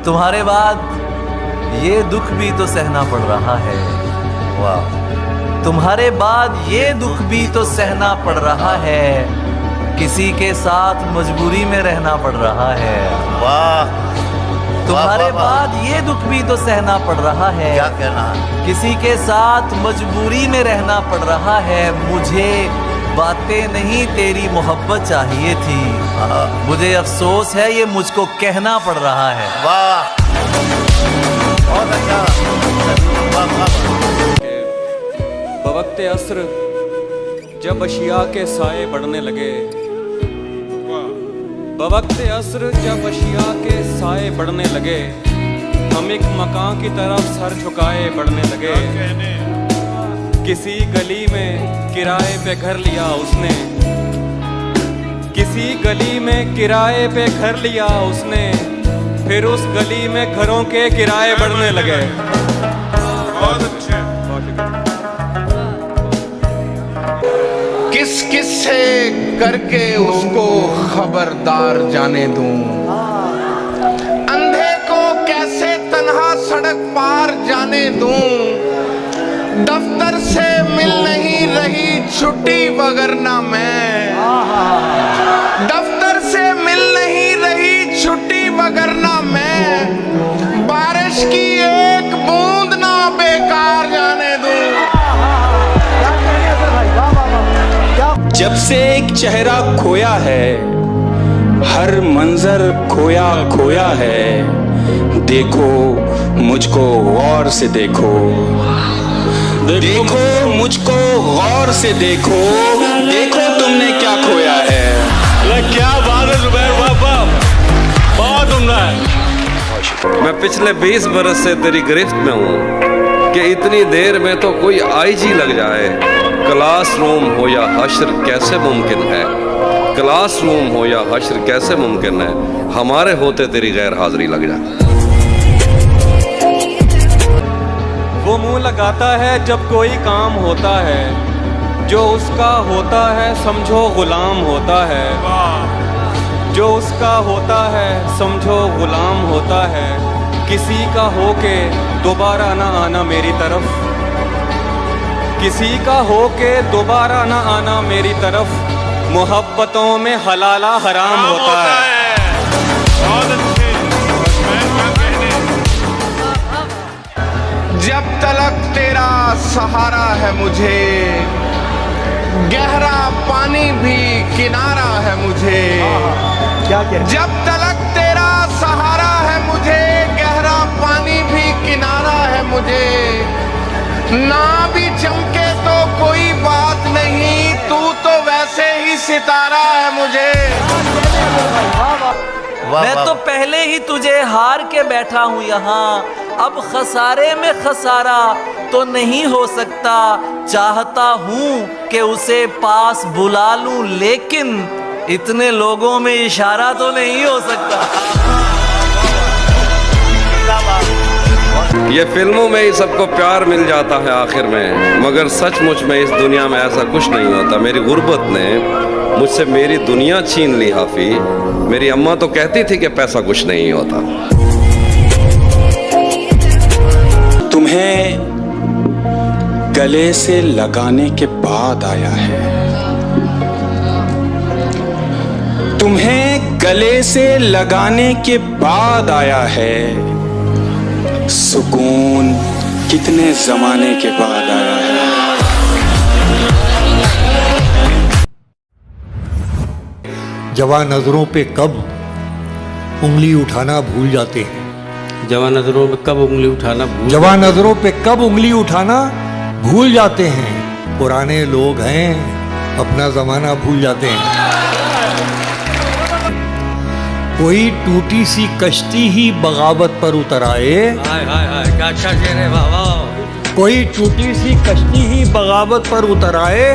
तुम्हारे बाद ये दुख भी तो सहना पड़ रहा है। वाह, तुम्हारे बाद ये दुख भी तो सहना पड़ रहा है, किसी के साथ मजबूरी में रहना पड़ रहा है। वाह, तुम्हारे बाद ये दुख भी तो सहना पड़ रहा है, क्या कहना है? किसी के साथ मजबूरी में रहना पड़ रहा है। मुझे बातें नहीं तेरी मोहब्बत चाहिए थी, मुझे अफसोस है ये मुझको कहना पड़ रहा है। वाह, बहुत अच्छा। वाह, वाह। बवक्ते अस्र जब अशिया के साए बढ़ने लगे, बवक्ते अस्र जब अशिया के साए बढ़ने लगे, हम एक मकान की तरफ सर झुकाए बढ़ने लगे। किसी गली में किराए पे घर लिया उसने, किसी गली में किराए पे घर लिया उसने, फिर उस गली में घरों के किराए बढ़ने लगे। बहुत अच्छे। किस किस से करके उसको खबरदार जाने दूं, अंधे को कैसे तन्हा सड़क पार जाने दूं, दफ्तर से मिल नहीं रही छुट्टी वगरना मैं, दफ्तर से मिल नहीं रही छुट्टी वगरना मैं, बारिश की एक बूंद ना बेकार जाने दूं। जब से एक चेहरा खोया है, हर मंजर खोया खोया है, देखो मुझको गौर से देखो, देखो मुझको गौर से देखो, देखो तुमने क्या खोया है। क्या बात है जुबैर बाबा, बहुत उम्दा है। मैं पिछले 20 बरस से तेरी गिरफ्त में हूँ कि इतनी देर में तो कोई आईजी लग जाए। क्लासरूम हो या हश्र कैसे मुमकिन है, क्लासरूम हो या हश्र कैसे मुमकिन है, हमारे होते तेरी गैर हाजिरी लग जाए। वो मुंह लगाता है जब कोई काम होता है, जो उसका होता है समझो गुलाम होता है, जो उसका होता है समझो गुलाम होता है। किसी का होके दोबारा ना आना मेरी तरफ, किसी का होके दोबारा ना आना मेरी तरफ, मोहब्बतों में हलाला हराम होता है। बहुत अच्छे। जब तलक तेरा सहारा है मुझे, गहरा पानी भी किनारा है मुझे, जब तलक तेरा सहारा है मुझे, गहरा पानी भी किनारा है मुझे, ना भी चमके तो कोई बात नहीं, तू तो वैसे ही सितारा है मुझे। मैं तो पहले ही तुझे हार के बैठा हूँ यहाँ, अब खसारे में खसारा तो नहीं हो सकता। चाहता हूँ कि उसे पास बुला लूं, लेकिन इतने लोगों में इशारा तो नहीं हो सकता। ये फिल्मों में ही सबको प्यार मिल जाता है आखिर में, मगर सचमुच में इस दुनिया में ऐसा कुछ नहीं होता। मेरी गुर्बत ने मुझसे मेरी दुनिया छीन ली हाफी। मेरी अम्मा तो कहती थी कि पैसा कुछ नहीं होता। तुम्हें गले से लगाने के बाद आया है, तुम्हें गले से लगाने के बाद आया है, सुकून कितने जमाने के बाद आया है। जवां नजरों पे कब उंगली उठाना भूल जाते हैं, जवान नजरों पे कब उंगली उठाना जवां नजरों पे कब उंगली उठाना भूल जाते हैं। पुराने लोग हैं अपना जमाना भूल जाते हैं। कोई टूटी सी कश्ती ही बगावत पर उतर आए, हाय हाय हाय क्या अच्छा शेर है, वाह वाह। कोई टूटी सी कश्ती ही बगावत पर उतर आए,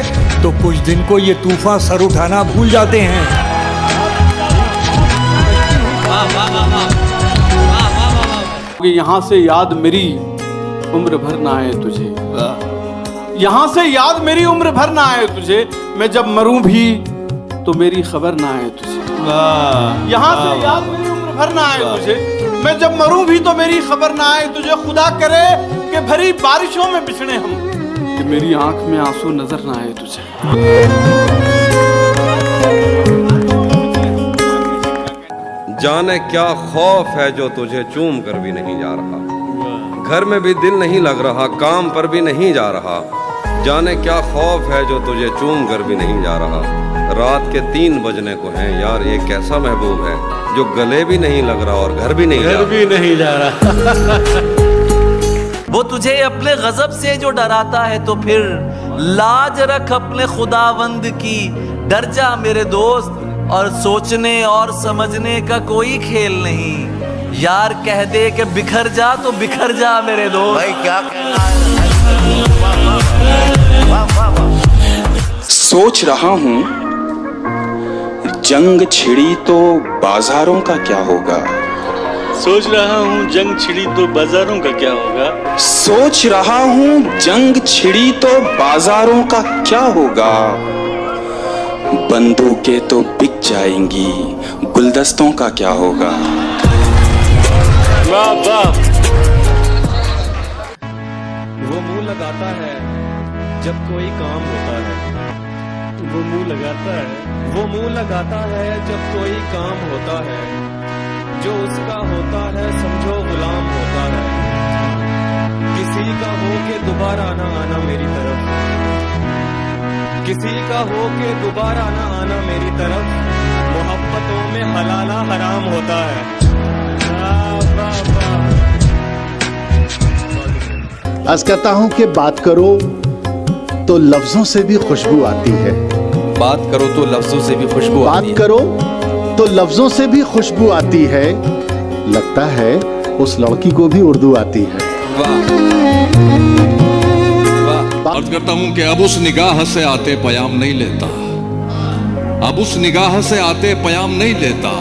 तो कुछ दिन को ये तूफान सर उठाना भूल जाते हैं। यहाँ से याद मेरी उम्र भर ना आए तुझे, यहाँ से याद मेरी उम्र भर ना आए तुझे, मैं जब मरूं भी तो मेरी खबर ना आए तुझे। यहाँ से याद मेरी उम्र भर ना आए तुझे, मैं जब मरूं भी तो मेरी खबर ना आए तुझे। खुदा करे कि भरी बारिशों में बिछड़े हम, कि मेरी आंख में आंसू नजर ना आए तुझे। जाने क्या खौफ है जो तुझे चूम कर भी नहीं जा रहा, घर में भी दिल नहीं लग रहा, काम पर भी नहीं जा रहा। जाने क्या खौफ है जो तुझे चूम कर भी नहीं जा रहा। रात के 3 बजने को हैं यार, ये कैसा महबूब है जो गले भी नहीं लग रहा और घर भी नहीं जा रहा। वो तुझे अपने गजब से जो डराता है तो फिर लाज रख अपने खुदावंद की। डर जा मेरे दोस्त, और सोचने और समझने का कोई खेल नहीं। यार कह दे कि बिखर जा तो बिखर जा मेरे दोस्त। भाई क्या कहना है? वाह वाह वाह। सोच रहा हूं जंग छिड़ी तो बाजारों का क्या होगा। सोच रहा हूँ जंग छिड़ी तो बाजारों का क्या होगा। सोच रहा हूं जंग छिड़ी तो बाजारों का क्या होगा। बंदूकें तो बिक जाएंगी, गुलदस्तों का क्या होगा। वाह वाह। वो मुंह लगाता है जब कोई काम होता है। वो मुंह लगाता है, वो मुंह लगाता है जब कोई काम होता है। जो उसका होता है समझो गुलाम होता है। किसी का हो के दोबारा ना आना मेरी तरफ, किसी का हो के दोबारा ना आना मेरी तरफ। मोहब्बतों में हलाला हराम होता है। वाह वाह वाह। आज कहता हूं कि बात करो तो लफ्जों से भी खुशबू आती है। बात करो तो लफ्जों से भी खुशबू आती है। बात करो तो लफ्जों से भी खुशबू आती है। लगता है उस लड़की को भी उर्दू आती है। अर्ज करता हूं कि अब उस निगाह से आते पयाम नहीं लेता, अब उस निगाह से आते पयाम नहीं लेता।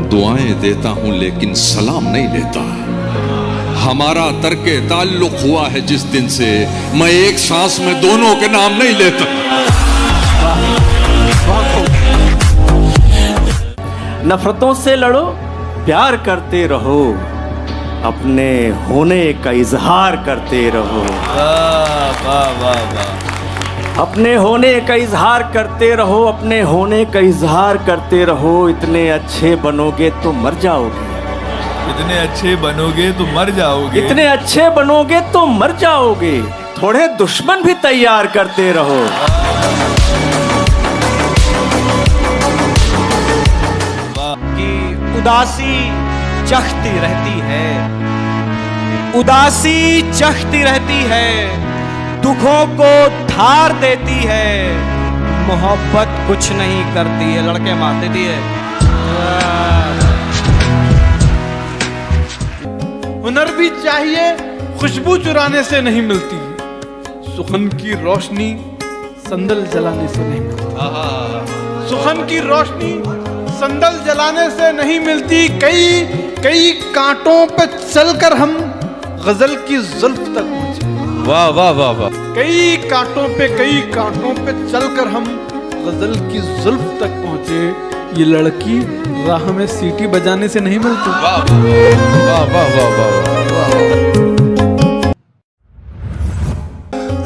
दुआएं देता हूं लेकिन सलाम नहीं लेता। हमारा तर्के ताल्लुक हुआ है जिस दिन से, मैं एक सांस में दोनों के नाम नहीं लेता। नफरतों से लड़ो, प्यार करते रहो, अपने होने का इजहार करते रहो। अपने होने का इजहार करते रहो, अपने होने का इजहार करते रहो। इतने अच्छे बनोगे तो मर जाओगे, इतने अच्छे बनोगे तो मर जाओगे, इतने अच्छे बनोगे तो मर जाओगे। थोड़े दुश्मन भी तैयार करते रहो। कि उदासी चखती रहती है, उदासी चखती रहती है, दुखों को धार देती है। मोहब्बत कुछ नहीं करती है, लड़के मार देती है। हुनर भी चाहिए, खुशबू चुराने से नहीं मिलती। सुखन की रोशनी संदल जलाने से नहीं मिलती। सुखन की रोशनी संदल जलाने से नहीं मिलती। कई कांटों पे चलकर हम गजल की जुल्फ तक पहुंचे। वाह वाह वाह वाह। कई कांटों पे चलकर हम गजल की जुल्फ तक पहुंचे। ये लड़की राह में सीटी बजाने से नहीं मिलती। वाह वाह वाह वाह वाह।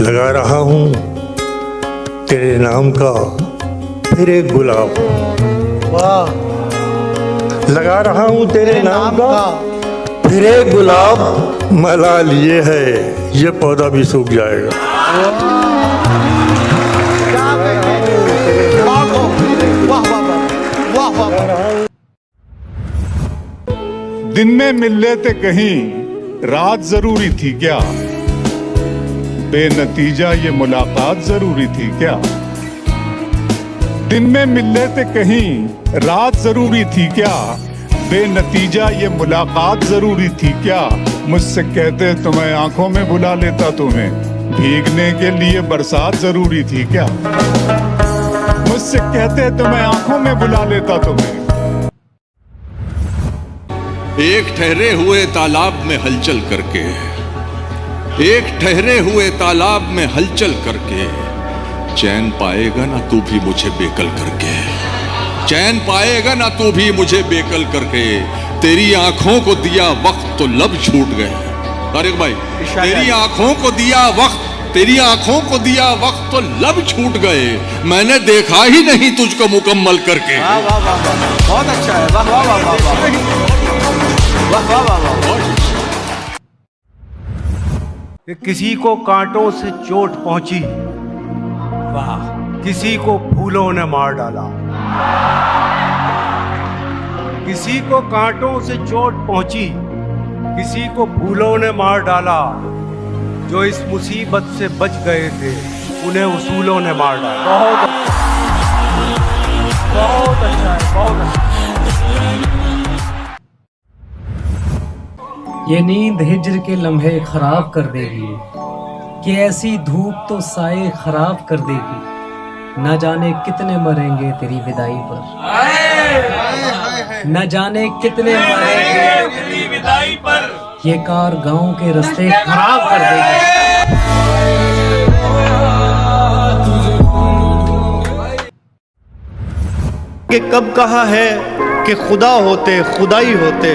लगा रहा हूँ तेरे नाम का फिर एक गुलाब। वाह। लगा रहा हूँ तेरे नाम का फिर एक गुलाब। मला लिए है ये पौधा भी सूख जाएगा। दिन में मिल लेते कहीं, रात जरूरी थी क्या। बेनतीजा ये मुलाकात जरूरी थी क्या। दिन में मिल लेते कहीं, रात जरूरी थी क्या। बेनतीजा ये मुलाकात जरूरी थी क्या। मुझसे कहते तो मैं आंखों में बुला लेता तुम्हें। भीगने के लिए बरसात जरूरी थी क्या। मुझसे कहते तो मैं आंखों में बुला लेता तुम्हें। एक ठहरे हुए तालाब में हलचल करके, एक ठहरे हुए तालाब में हलचल करके, चैन पाएगा ना तू भी मुझे बेकल करके। चैन पाएगा ना तू भी मुझे बेकल करके। तेरी आंखों को दिया वक्त तो लब छूट गए। अरे भाई, तेरी आंखों को दिया वक्त, तेरी आंखों को दिया वक्त तो लब छूट गए, मैंने देखा ही नहीं तुझको मुकम्मल करके। वाह वाह वाह वाह, बहुत अच्छा है। वाह वाह वाह वाह वाह वाह वाह वाह। किसी को कांटों से चोट पहुंची, वाह, किसी को फूलों ने मार डाला। किसी को कांटों से चोट पहुंची, किसी को फूलों ने मार डाला। जो इस मुसीबत से बच गए थे, उन्हें उसूलों ने मार डाला। बहुत अच्छा है, बहुत अच्छा। ये नींद हिज्र के लम्हे खराब कर देगी, कि ऐसी धूप तो साए खराब कर देगी। न जाने कितने मरेंगे तेरी विदाई पर, न जाने कितने मरेंगे तेरी विदाई पर। ये कार गांव के रास्ते खराब कर देगी। कि कब कहा है कि खुदा होते खुदाई होते,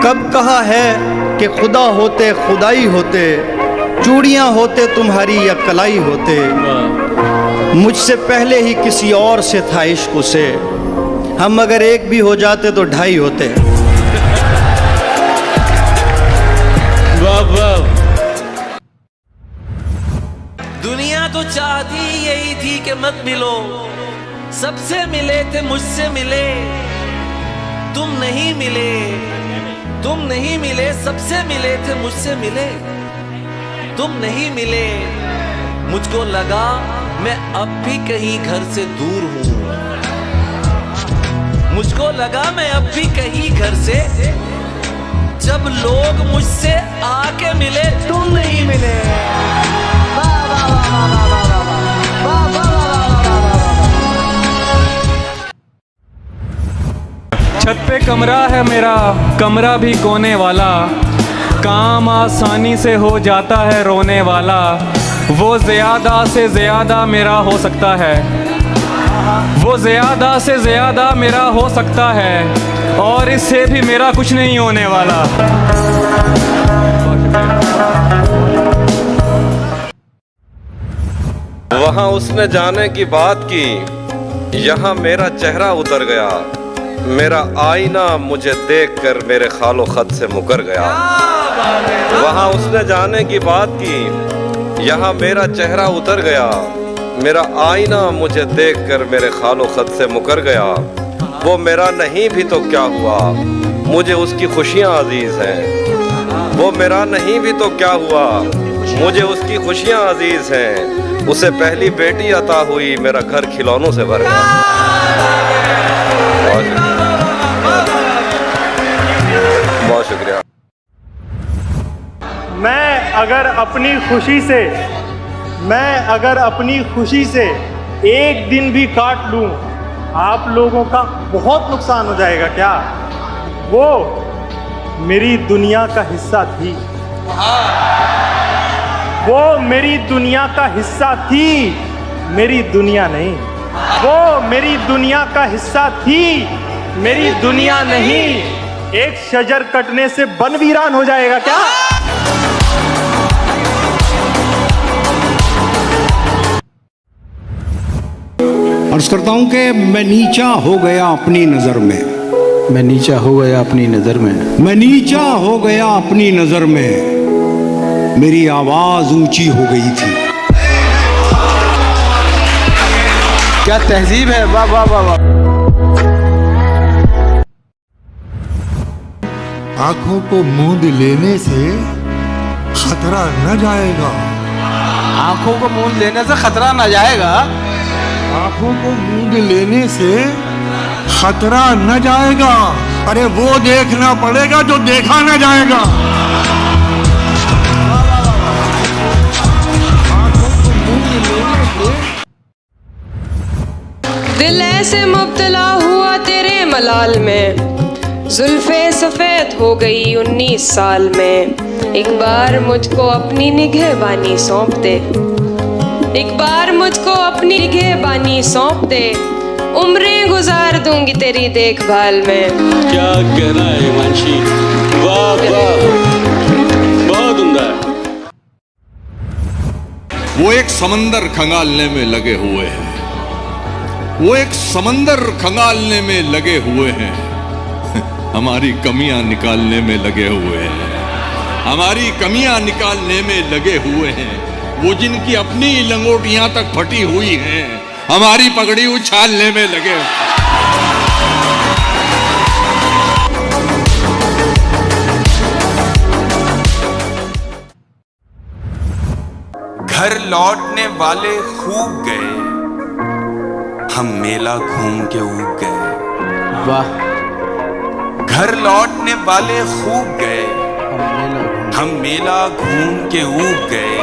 कब कहा है कि खुदा होते खुदाई होते, चूड़ियां होते तुम्हारी या कलाई होते। मुझसे पहले ही किसी और से था इश्क उसे, हम अगर एक भी हो जाते तो ढाई होते। दुनिया तो चाहती यही थी कि मत मिलो, सबसे मिले थे मुझसे मिले, तुम नहीं मिले, तुम नहीं मिले, सबसे मिले थे मुझसे मिले, तुम नहीं मिले। मुझको लगा मैं अब भी कहीं घर से दूर हूं, मुझको लगा मैं अब भी कहीं घर से। जब लोग मुझसे आके मिले, तुम नहीं मिले। छत पे कमरा है मेरा, कमरा भी कोने वाला, काम आसानी से हो जाता है रोने वाला। वो ज़्यादा से ज़्यादा मेरा हो सकता है, वो ज़्यादा से ज़्यादा मेरा हो सकता है, और इससे भी मेरा कुछ नहीं होने वाला। वहाँ उसने जाने की बात की, यहाँ मेरा चेहरा उतर गया, मेरा आईना मुझे देखकर मेरे खालो खत से मुकर गया। वहाँ उसने जाने की बात की, यहाँ मेरा चेहरा उतर गया, मेरा आईना मुझे देखकर मेरे खालो खत से मुकर गया। वो मेरा नहीं भी तो क्या हुआ, मुझे उसकी खुशियाँ अजीज हैं। वो मेरा नहीं भी तो क्या हुआ, मुझे उसकी खुशियाँ अजीज हैं। उसे पहली बेटी अता हुई, मेरा घर खिलौनों से भर गया। बहुत शुक्रिया। मैं अगर अपनी खुशी से एक दिन भी काट लूं, आप लोगों का बहुत नुकसान हो जाएगा क्या? वो मेरी दुनिया का हिस्सा थी, वो मेरी दुनिया का हिस्सा थी, मेरी दुनिया नहीं। वो मेरी दुनिया का हिस्सा थी, मेरी दुनिया नहीं। एक शजर कटने से बन वीरान हो जाएगा क्या? अर्ज करता हूं कि मैं नीचा हो गया अपनी नजर में, मैं नीचा हो गया अपनी नजर में, मैं नीचा हो गया अपनी नजर में, मेरी आवाज ऊंची हो गई थी। क्या तहजीब है, वाह वाह वाह वाह। आंखों को मूंद लेने से खतरा न जाएगा, आंखों को मूंद लेने से खतरा न जाएगा, आंखों को मूंद लेने से खतरा न जाएगा। अरे वो देखना पड़ेगा जो देखा न जाएगा। दिल ऐसे मुब्तला हुआ तेरे मलाल में, जुल्फे सफेद हो गई 19 साल में। एक बार मुझको अपनी निगहबानी सौंप दे, एक बार मुझको अपनी निगहबानी सौंप दे। उम्रें गुजार दूंगी तेरी देखभाल में। क्या कहना है हिमांशी, वाह वाह, बहुत उम्दा है। वो एक समंदर खंगालने में लगे हुए हैं, वो एक समंदर खंगालने में लगे हुए हैं, हमारी कमियां निकालने में लगे हुए हैं, हमारी कमियां निकालने में लगे हुए हैं। वो जिनकी अपनी लंगोटियां तक फटी हुई हैं, हमारी पगड़ी उछालने में लगे। घर लौटने वाले खूब गए, हम मेला घूम के ऊब गए। वाह। घर लौटने वाले खूब गए, हम मेला घूम के ऊब गए।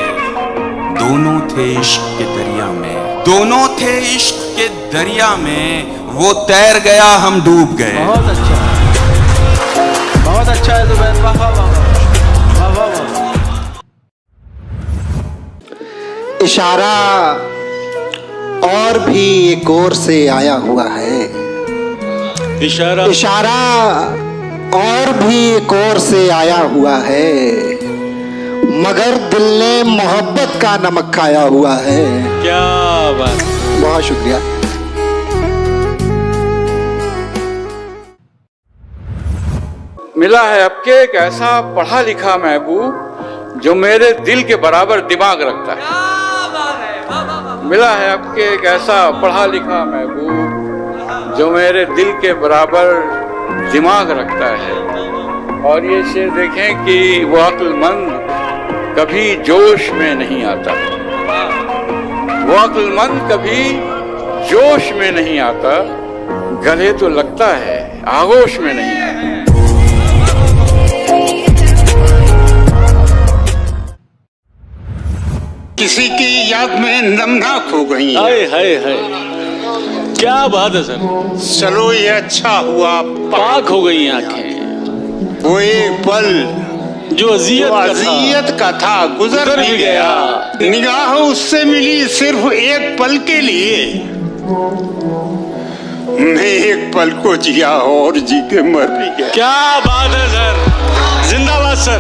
दोनों थे इश्क के दरिया में, दोनों थे इश्क के दरिया में। वो तैर गया, हम डूब गए। बहुत अच्छा, बहुत अच्छा है जुबैर, वाह वाह वाह वाह वाह। इशारा और भी एक और से आया हुआ है, इशारा इशारा और भी एक और से आया हुआ है, मगर दिल ने मोहब्बत का नमक खाया हुआ है। क्या बात। बहुत शुक्रिया। मिला है आपके एक ऐसा पढ़ा लिखा महबूब जो मेरे दिल के बराबर दिमाग रखता है। मिला है आपके एक ऐसा पढ़ा लिखा महबूब जो मेरे दिल के बराबर दिमाग रखता है। और ये शेर देखें कि वो अक्लमंद कभी जोश में नहीं आता, वो अक्लमंद कभी जोश में नहीं आता, गले तो लगता है आगोश में नहीं आता। किसी की याद में नमनाक हो गई। हाय हाय हाय, क्या बात है सर। चलो ये अच्छा हुआ पाक हो गई आंखें। वो एक पल जो अजियत का था गुजर भी गया। निगाह उससे मिली सिर्फ एक पल के लिए, मैं एक पल को जिया और जी के मर भी गया। क्या बात है सर, जिंदाबाद सर,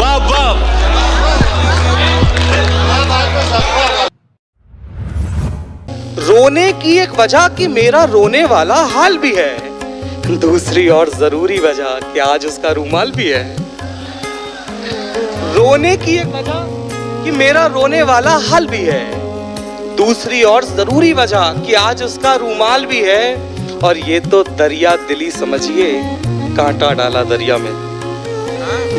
वाह वाह। रोने की एक वजह कि मेरा रोने वाला हाल भी है, दूसरी और जरूरी वजह कि आज उसका रूमाल भी है। रोने की एक वजह कि मेरा रोने वाला हाल भी है, दूसरी और जरूरी वजह कि आज उसका रूमाल भी है। और ये तो दरिया दिली समझिए, कांटा डाला दरिया में।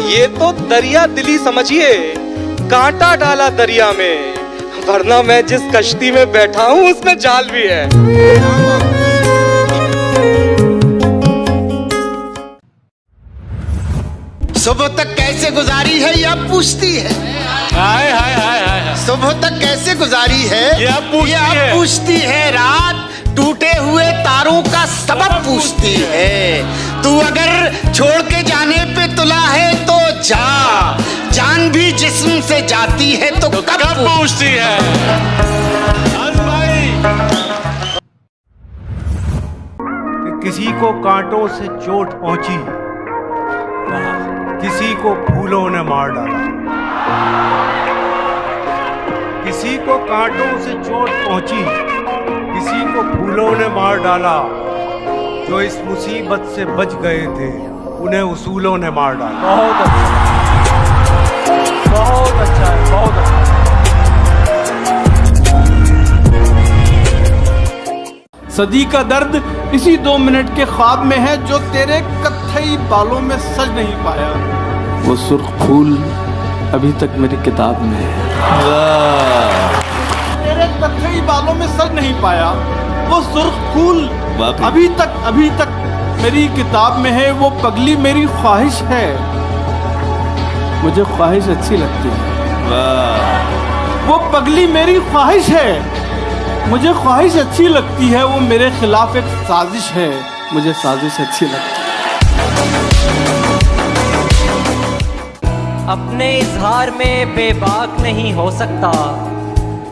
ये तो दरिया दिली समझिए, कांटा डाला दरिया में, वरना मैं जिस कश्ती में बैठा हूं उसमें जाल भी है। सुबह तक कैसे गुजारी है यह पूछती है। हाय हाय हाय हाय। सुबह तक कैसे गुजारी है यह पूछती है। रात टूटे हुए तारों का सबब पूछती है। तू अगर छोड़ के जाने पे तुला है तो जा, जान भी जिस्म से जाती है तो कब पूछती है। किसी को कांटों से चोट पहुंची, किसी को फूलों ने मार डाला। किसी को कांटों से चोट पहुंची, किसी को फूलों ने मार डाला। जो इस मुसीबत से बच गए थे उन्हें उसूलों ने मार डाला। बहुत अच्छा, बहुत अच्छा है, बहुत अच्छा। सदी का दर्द इसी 2 मिनट के ख्वाब में है जो तेरे कत्थई बालों में सज नहीं पाया। वो सुर्ख फूल अभी तक मेरी किताब में है। तेरे कत्थई बालों में सज नहीं पाया वो सुर्ख फूल अभी तक मेरी किताब में है। वो पगली मेरी ख्वाहिश है, मुझे ख्वाहिश अच्छी लगती है। वो पगली मेरी ख्वाहिश है, मुझे ख्वाहिश अच्छी लगती है। वो मेरे खिलाफ एक साजिश है, मुझे साजिश अच्छी लगती है। अपने इजहार में बेबाक नहीं हो सकता,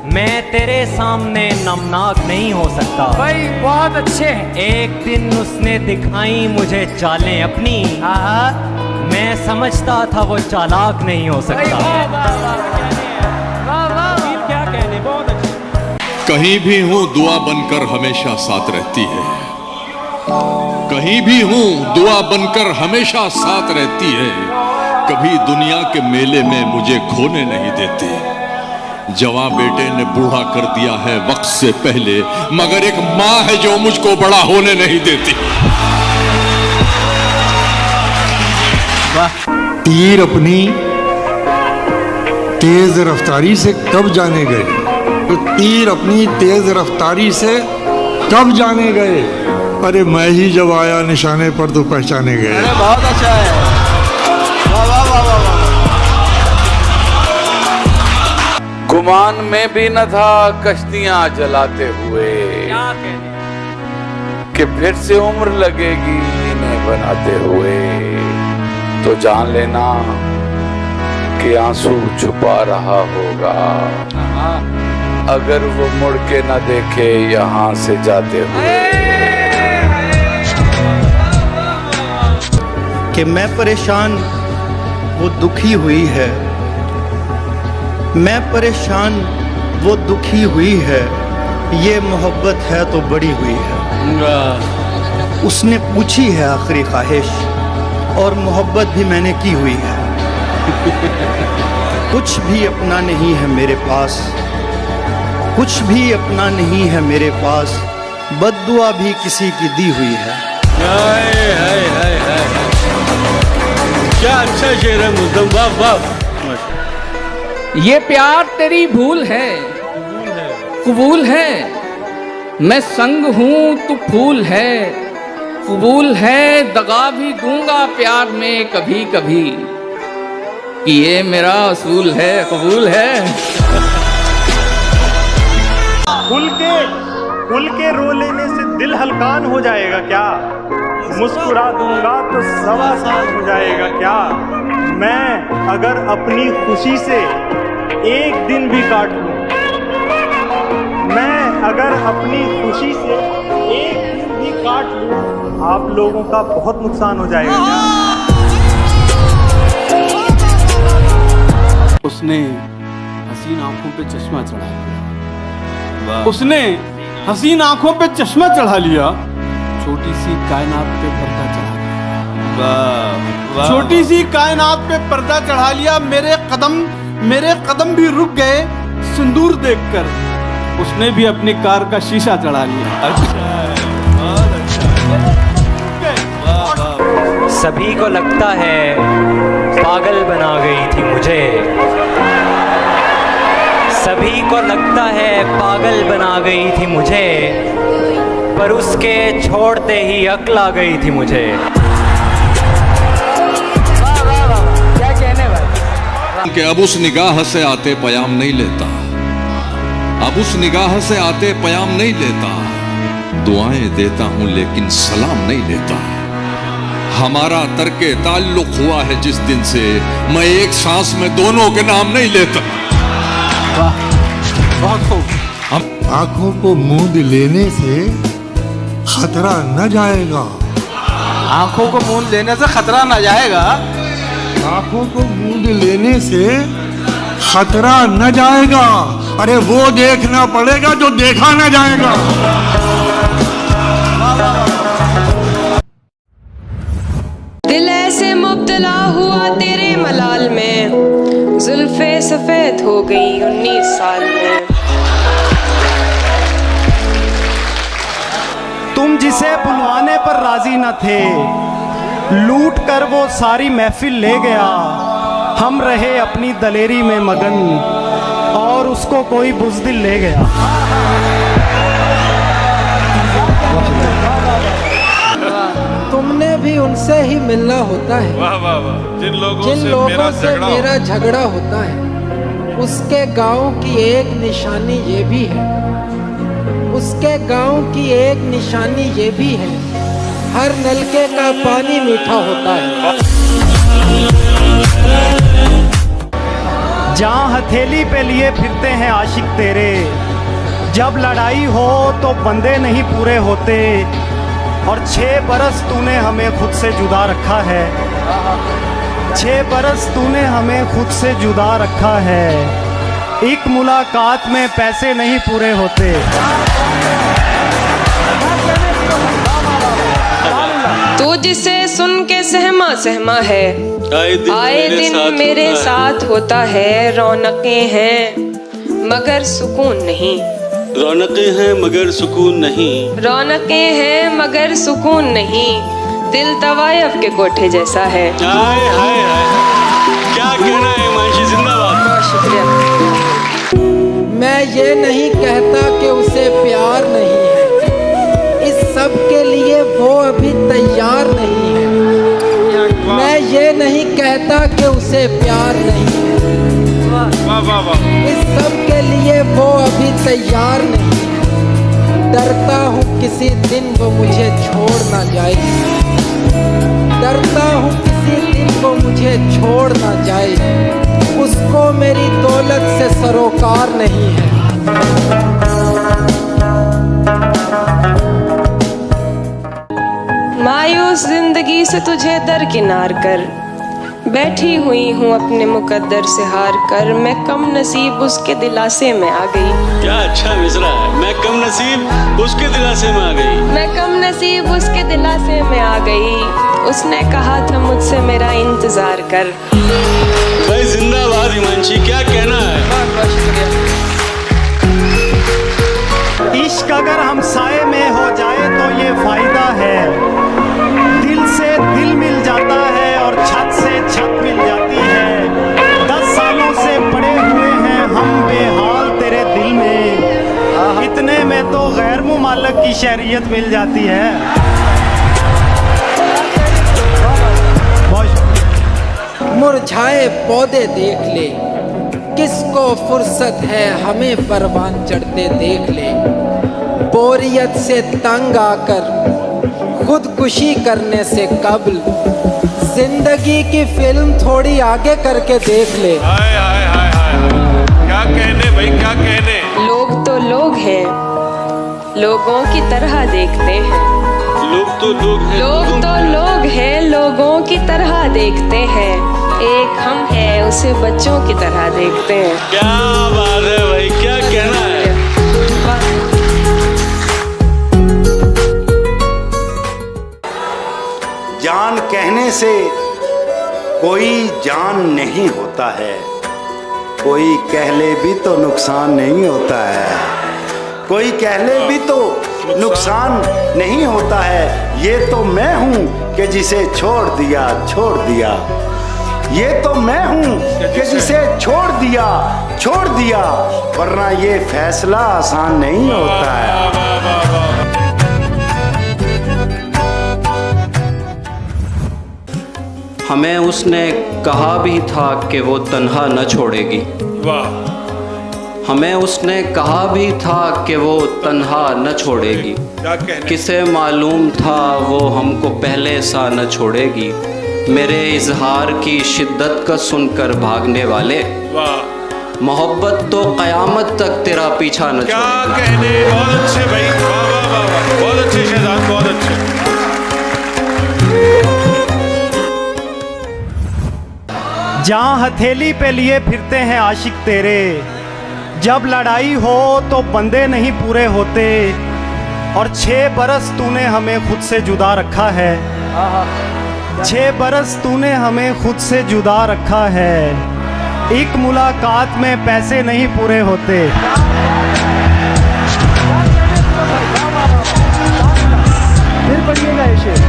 मैं तेरे सामने नमनाक नहीं हो सकता। भाई बहुत अच्छे हैं। एक दिन उसने दिखाई मुझे चालें अपनी, मैं समझता था वो चालाक नहीं हो सकता। क्या कहने, बहुत अच्छे। कहीं भी हूं दुआ बनकर हमेशा साथ रहती है, कहीं भी हूं दुआ बनकर हमेशा साथ रहती है। कभी दुनिया के मेले में मुझे खोने नहीं देती। जवां बेटे ने बूढ़ा कर दिया है वक्त से पहले, मगर एक माँ है जो मुझको बड़ा होने नहीं देती। तीर अपनी तेज रफ्तारी से कब जाने गए, तो तीर अपनी तेज रफ्तारी से कब जाने गए। अरे मैं ही जब आया निशाने पर तो पहचाने गए। अरे बहुत अच्छा है, वाह वाह वाह वाह वाह। गुमान में भी न था कश्तियां जलाते हुए, कि फिर से उम्र लगेगी इन्हें बनाते हुए। तो जान लेना कि आंसू छुपा रहा होगा, अगर वो मुड़ के न देखे यहाँ से जाते हुए। कि मैं परेशान वो दुखी हुई है, मैं परेशान वो दुखी हुई है, ये मोहब्बत है तो बड़ी हुई है। उसने पूछी है आखिरी ख्वाहिश, और मोहब्बत भी मैंने की हुई है। कुछ भी अपना नहीं है मेरे पास, कुछ भी अपना नहीं है मेरे पास, बद्दुआ भी किसी की दी हुई है। हाय हाय हाय हाय, क्या अच्छा शेर है मुद्दम, वाह वाह। ये प्यार तेरी भूल है, कबूल है। मैं संग हूँ तू फूल है, कबूल है। दगा भी दूंगा प्यार में कभी कभी, कि ये मेरा असूल है, कबूल है। खुल के रो लेने से दिल हल्कान हो जाएगा क्या, मुस्कुरा दूंगा तो सवा साल हो जाएगा क्या। मैं अगर अपनी खुशी से एक दिन भी काट लूं, मैं अगर अपनी खुशी से एक दिन भी काट लूं, आप लोगों का बहुत नुकसान हो जाएगा क्या। उसने हसीन आंखों पे चश्मा चढ़ा लिया, उसने हसीन आंखों पे चश्मा चढ़ा लिया, छोटी सी कायनात पे पर्दा चढ़ा लिया, छोटी सी कायनात पे पर्दा चढ़ा लिया। मेरे कदम भी रुक गए सिंदूर देखकर, उसने भी अपनी कार का शीशा चढ़ा लिया। अच्छा, बहुत अच्छा। सभी को लगता है पागल बना गई थी मुझे, सभी को लगता है पागल बना गई थी मुझे, पर उसके छोड़ते ही अक्ल आ गई थी मुझे। क्या कहने भाई। कि अब उस निगाह से आते पयाम नहीं लेता, अब उस निगाह से आते पयाम नहीं लेता। दुआएं देता हूं लेकिन सलाम नहीं लेता। हमारा तर्के ताल्लुक हुआ है जिस दिन से, मैं एक सांस में दोनों के नाम नहीं लेता। बहुत खूब। आंखों को मूंद लेने से खतरा न जाएगा, आंखों को मूंद लेने से खतरा न जाएगा, आंखों को मूंद लेने से खतरा न जाएगा। अरे वो देखना पड़ेगा जो देखा न जाएगा। दिल ऐसे मुब्तला हुआ तेरे मलाल में, जुल्फे सफेद हो गई 19 साल में। तुम जिसे बुलवाने पर राजी न थे, लूट कर वो सारी महफिल ले गया। हम रहे अपनी दलेरी में मगन, और उसको कोई बुज़दिल ले गया। तुमने भी उनसे ही मिलना होता है, वाह वाह वाह। जिन लोगों से मेरा झगड़ा होता है, उसके गांव की एक निशानी ये भी है, उसके गांव की एक निशानी ये भी है, हर नलके का पानी मीठा होता है। जहाँ हथेली पे लिए फिरते हैं आशिक तेरे, जब लड़ाई हो तो बंदे नहीं पूरे होते, और 6 बरस तूने हमें खुद से जुदा रखा है, 6 बरस तूने हमें खुद से जुदा रखा है, एक मुलाकात में पैसे नहीं पूरे होते। तू जिसे सुन के सहमा सहमा है, आए दिन मेरे साथ होता है, रौनकें हैं मगर सुकून नहीं, रौनकें हैं मगर सुकून नहीं, रौनकें हैं मगर सुकून नहीं, दिल तवायफ के कोठे जैसा है। हाय हाय हाय, क्या कहना है हिमांशी, जिंदाबाद। बहुत शुक्रिया। मैं ये नहीं कहता कि उसे प्यार नहीं है, इस सब के लिए वो अभी तैयार नहीं है। मैं ये नहीं कहता कि उसे प्यार नहीं है, इस सब के लिए वो अभी तैयार नहीं है। डरता हूँ किसी दिन वो मुझे छोड़ ना जाए, डरता हूँ किसी दिन वो मुझे छोड़ ना जाए, उसको मेरी दौलत से सरोकार नहीं है। मायूस जिंदगी से तुझे दरकिनार कर, बैठी हुई हूँ अपने मुकद्दर से हार कर, मैं कम नसीब उसके दिलासे में आ गई। क्या अच्छा मिसरा है, मैं कम नसीब उसके दिलासे में आ गई, मैं कम नसीब उसके दिलासे में आ गई, उसने कहा था मुझसे मेरा इंतजार कर। भाई जिंदाबाद हिमांशी, क्या कहना है। बहुत शुक्रिया। इश्क अगर हम साए में हो जाए तो ये फायदा है, दिल से दिल मिल जाता है और छत से छत मिल जाती है। 10 सालों से पड़े हुए हैं हम बेहाल तेरे दिल में, इतने में तो गैर मुमालक की शहरियत मिल जाती है। मुरझाए पौधे देख ले, किसको फुर्सत है हमें परवान चढ़ते देख ले, बोरियत से तंग आकर खुदकुशी करने से कबल जिंदगी की फिल्म थोड़ी आगे करके देख ले। हाय हाय हाय हाय, क्या कहने भाई, क्या कहने। लोग तो लोग हैं, लोगों की तरह देखते हैं, लोग तो लोग हैं, लोग तो लोग हैं, लोगों की तरह देखते हैं, एक हम हैं उसे बच्चों की तरह देखते हैं। क्या बात है भाई, क्या कहना है। जान कहने से कोई जान नहीं होता है, कोई कह ले भी तो नुकसान नहीं होता है, कोई कह ले भी तो नुकसान नहीं होता है। ये तो मैं हूँ कि जिसे छोड़ दिया, छोड़ दिया, ये तो मैं हूँ कि जिसे छोड़ दिया, छोड़ दिया, वरना ये फैसला आसान नहीं होता है। हमें उसने कहा भी था कि वो तन्हा न छोड़ेगी, हमें उसने कहा भी था कि वो तन्हा न छोड़ेगी, किसे मालूम था वो हमको पहले सा न छोड़ेगी। मेरे इजहार की शिद्दत का सुनकर भागने वाले, मोहब्बत तो क़यामत तक तेरा पीछा न क्या छोड़ेगी। कहने, बहुत अच्छे भाई, वाह वाह वाह वाह, बहुत अच्छे शहजाद, बहुत अच्छे। जहाँ हथेली पे लिए फिरते हैं आशिक तेरे, जब लड़ाई हो तो बंदे नहीं पूरे होते, और 6 बरस तूने हमें खुद से जुदा रखा है, 6 बरस तूने हमें खुद से जुदा रखा है, एक मुलाकात में पैसे नहीं पूरे होते। फिर पढ़िएगा ये शेर।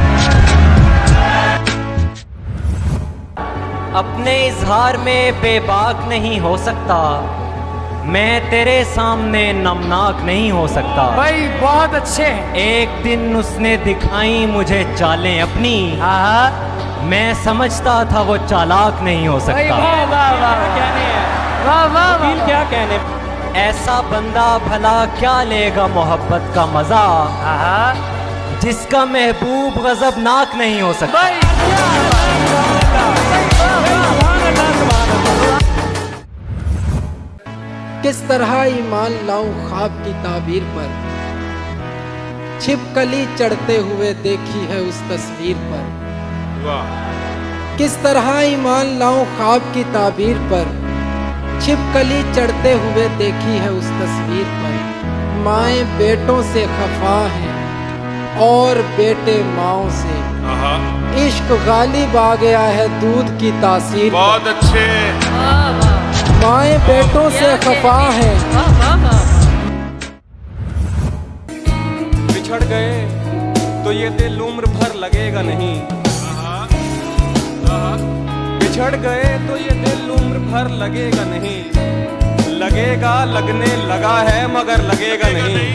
अपने इजहार में बेबाक नहीं हो सकता, मैं तेरे सामने नमनाक नहीं हो सकता। भाई बहुत अच्छे हैं। एक दिन उसने दिखाई मुझे चालें अपनी, मैं समझता था वो चालाक नहीं हो सकता। वाह वाह वाह, वाह वाह वाह, क्या कहने। ऐसा बंदा भला क्या लेगा मोहब्बत का मजा, जिसका महबूब गजबनाक नहीं हो सकता। किस तरह ईमान लाऊं ख्वाब की ताबीर पर, छिपकली चढ़ते हुए देखी है उस तस्वीर पर। किस तरह ईमान लाऊं ख्वाब की ताबीर पर, छिपकली चढ़ते हुए देखी है उस तस्वीर पर। माएँ बेटों से खफा हैं और बेटे माओं से, इश्क गालिब आ गया है दूध की तासीर। बहुत अच्छे। माएँ बेटों से खफा हैं। बिछड़ गए तो ये दिल उम्र भर लगेगा नहीं, बिछड़ गए तो ये दिल उम्र भर लगेगा नहीं, लगेगा लगने लगा है मगर लगेगा नहीं।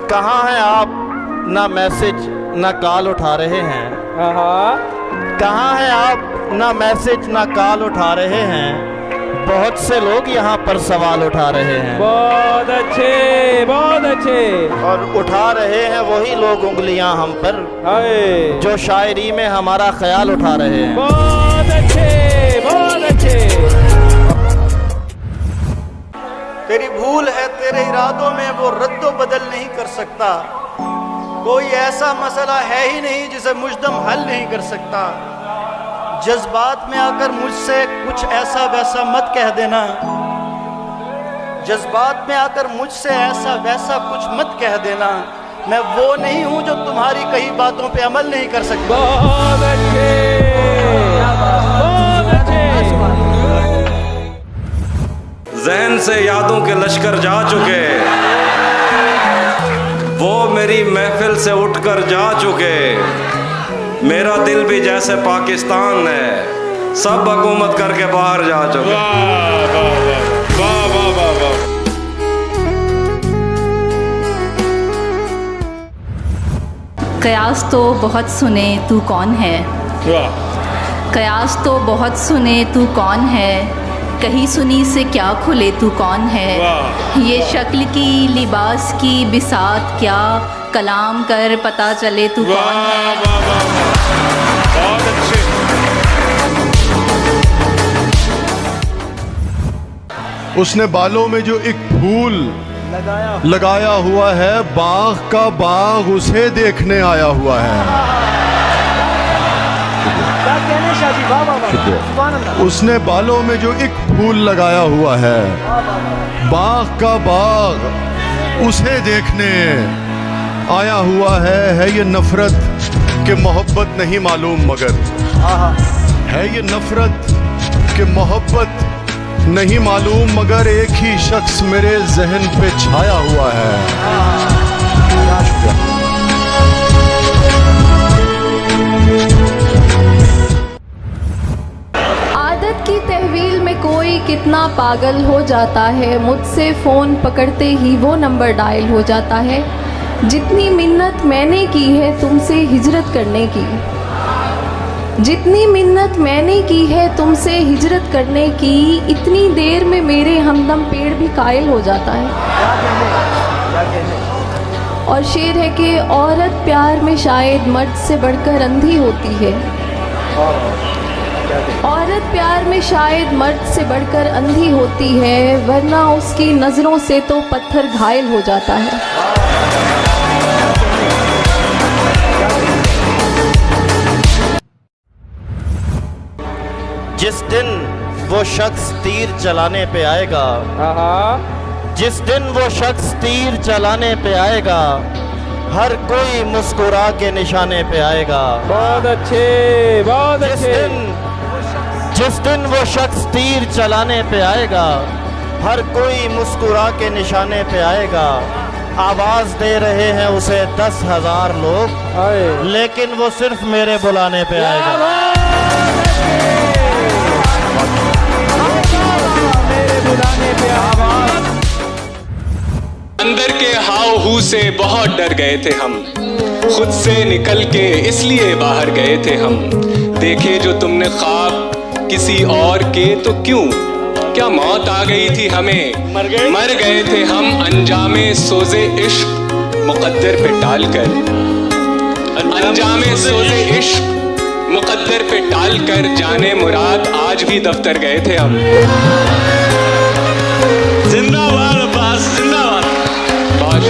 कहाँ हैं आप? ना मैसेज ना कॉल उठा रहे हैं। कहाँ हैं आप? ना मैसेज ना कॉल उठा रहे हैं। बहुत से लोग यहाँ पर सवाल उठा रहे हैं। बहुत अच्छे, बहुत अच्छे। और उठा रहे हैं वही लोग उंगलियां हम पर जो शायरी में हमारा ख्याल उठा रहे हैं। बहुत अच्छे, बहुत अच्छे। तेरी भूल है तेरे इरादों में, वो रद्दो बदल नहीं कर सकता। कोई ऐसा मसला है ही नहीं जिसे मुजदम हल नहीं कर सकता। जज्बात में आकर मुझसे कुछ ऐसा वैसा मत कह देना। जज्बात में आकर मुझसे ऐसा वैसा कुछ मत कह देना। मैं वो नहीं हूं जो तुम्हारी कही बातों पे अमल नहीं कर सकता। बहुत अच्छे, बहुत अच्छे। जहन से यादों के लश्कर जा चुके, वो मेरी महफिल से उठकर जा चुके। मेरा दिल भी जैसे पाकिस्तान है, सब हुकूमत करके बाहर जा चुके। वाह वाह वाह वाह। कयास तो बहुत सुने तू कौन है, कयास तो बहुत सुने तू कौन है, कहीं सुनी से क्या खुले तू कौन है। ये शक्ल की लिबास की बिसात क्या, कलाम कर पता चले तू कौन है। बहुत अच्छे। उसने बालों में जो एक फूल लगाया हुआ है, बाग का बाग उसे देखने आया हुआ है। उसने बालों में जो एक फूल लगाया हुआ है, बाग का बाग उसे देखने आया हुआ है ये नफरत कि मोहब्बत नहीं मालूम मगर, है ये नफरत कि मोहब्बत नहीं मालूम मगर एक ही शख्स मेरे जहन पे छाया हुआ है। आदत की तहवील में कोई कितना पागल हो जाता है, मुझसे फ़ोन पकड़ते ही वो नंबर डायल हो जाता है। जितनी मिन्नत मैंने की है तुमसे हिजरत करने की, जितनी मिन्नत मैंने की है तुमसे हिजरत करने की, इतनी देर में मेरे हमदम पेड़ भी कायल हो जाता है। और शेर है कि औरत प्यार में शायद मर्द से बढ़कर अंधी होती है, औरत प्यार में शायद मर्द से बढ़कर अंधी होती है, वरना उसकी नज़रों से तो पत्थर घायल हो जाता है। जिस दिन वो शख्स तीर चलाने पे आएगा, जिस दिन वो शख्स तीर चलाने पे आएगा, हर कोई मुस्कुरा के निशाने पे आएगा। बहुत अच्छे, बहुत अच्छे। जिस दिन वो शख्स तीर चलाने पे आएगा, हर कोई मुस्कुरा के निशाने पे आएगा। आवाज दे रहे हैं उसे 10,000 लोग, लेकिन वो सिर्फ मेरे बुलाने पे आएगा। अंदर के हाव हू से बहुत डर गए थे हम, खुद से निकल के इसलिए बाहर गए थे हम। देखे जो तुमने ख्वाब किसी और के तो क्यों, क्या मौत आ गई थी हमें, मर गए थे हम अनजामे सोजे इश्क मुकद्दर पे डालकर। अंजामे सोजे इश्क मुकद्दर पे टाल कर जाने मुराद आज भी दफ्तर गए थे हम। जिंदाबाद अब्बास, जिंदाबाद।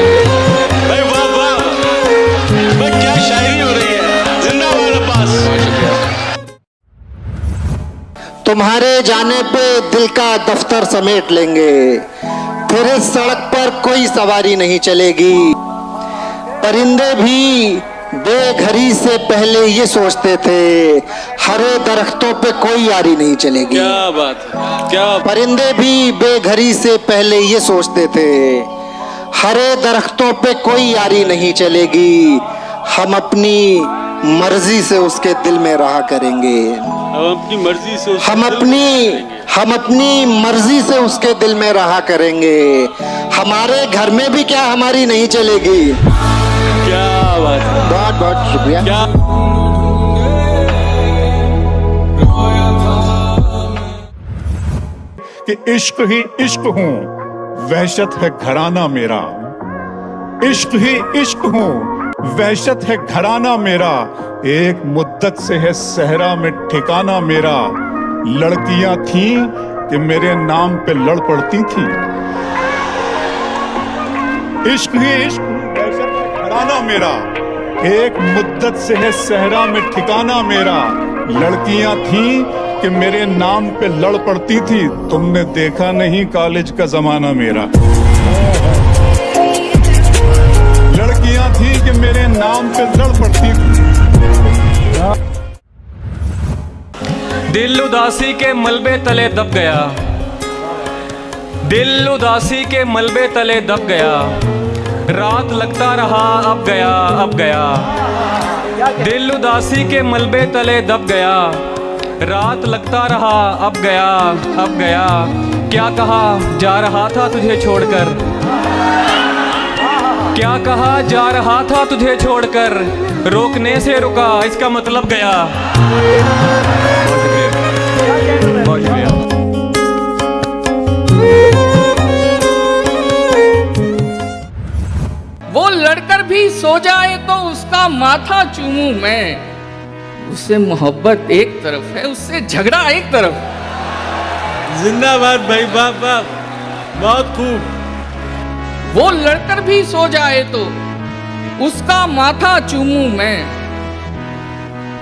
भाई वाह वाह, भाई क्या शायरी हो रही है। जिंदाबाद अब्बास। तुम्हारे जाने पे दिल का दफ्तर समेट लेंगे, फिर इस सड़क पर कोई सवारी नहीं चलेगी। परिंदे भी बेघरी से पहले ये सोचते थे हरे दरख्तों पे कोई यारी नहीं चलेगी। क्या बात है, क्या परिंदे भी बेघरी से पहले ये सोचते थे हरे दरख्तों पे कोई यारी नहीं चलेगी। हम अपनी मर्जी से उसके दिल में रहा करेंगे। हम अपनी मर्जी से हम अपनी मर्जी से उसके दिल में रहा करेंगे। हमारे घर में भी क्या हमारी नहीं चलेगी। क्या बात है, बहुत बहुत शुक्रिया। कि इश्क ही इश्क हूँ, वहशत है घराना मेरा। इश्क ही इश्क हूँ, वहशत है घराना मेरा। एक मुद्दत से है सहरा में ठिकाना मेरा। लड़कियां थीं कि मेरे नाम पे लड़ पड़ती थीं। इश्क ही इश्क हूँ, वहशत है घराना मेरा। एक मुद्दत से है सहरा में ठिकाना मेरा। लड़कियां थीं कि मेरे नाम पे लड़ पड़ती थी। तुमने देखा नहीं कॉलेज का जमाना मेरा। लड़कियां थीं कि मेरे नाम पे लड़ पड़ती थी। दिल उदासी के मलबे तले दब गया, दिल उदासी के मलबे तले दब गया। रात लगता रहा अब गया, अब गया। दिल उदासी के मलबे तले दब गया। रात लगता रहा अब गया, अब गया। क्या कहा जा रहा था तुझे छोड़कर, क्या कहा जा रहा था तुझे छोड़कर। रोकने से रुका इसका मतलब गया। बहुत शुक्रिया। वो लड़कर भी सो जाए तो उसका माथा चूमूं मैं। उससे मोहब्बत एक तरफ है, उससे झगड़ा एक तरफ। जिंदाबाद भाई, वाह वाह, बहुत खूब। वो लड़कर भी सो जाए तो उसका माथा चूमूं मैं।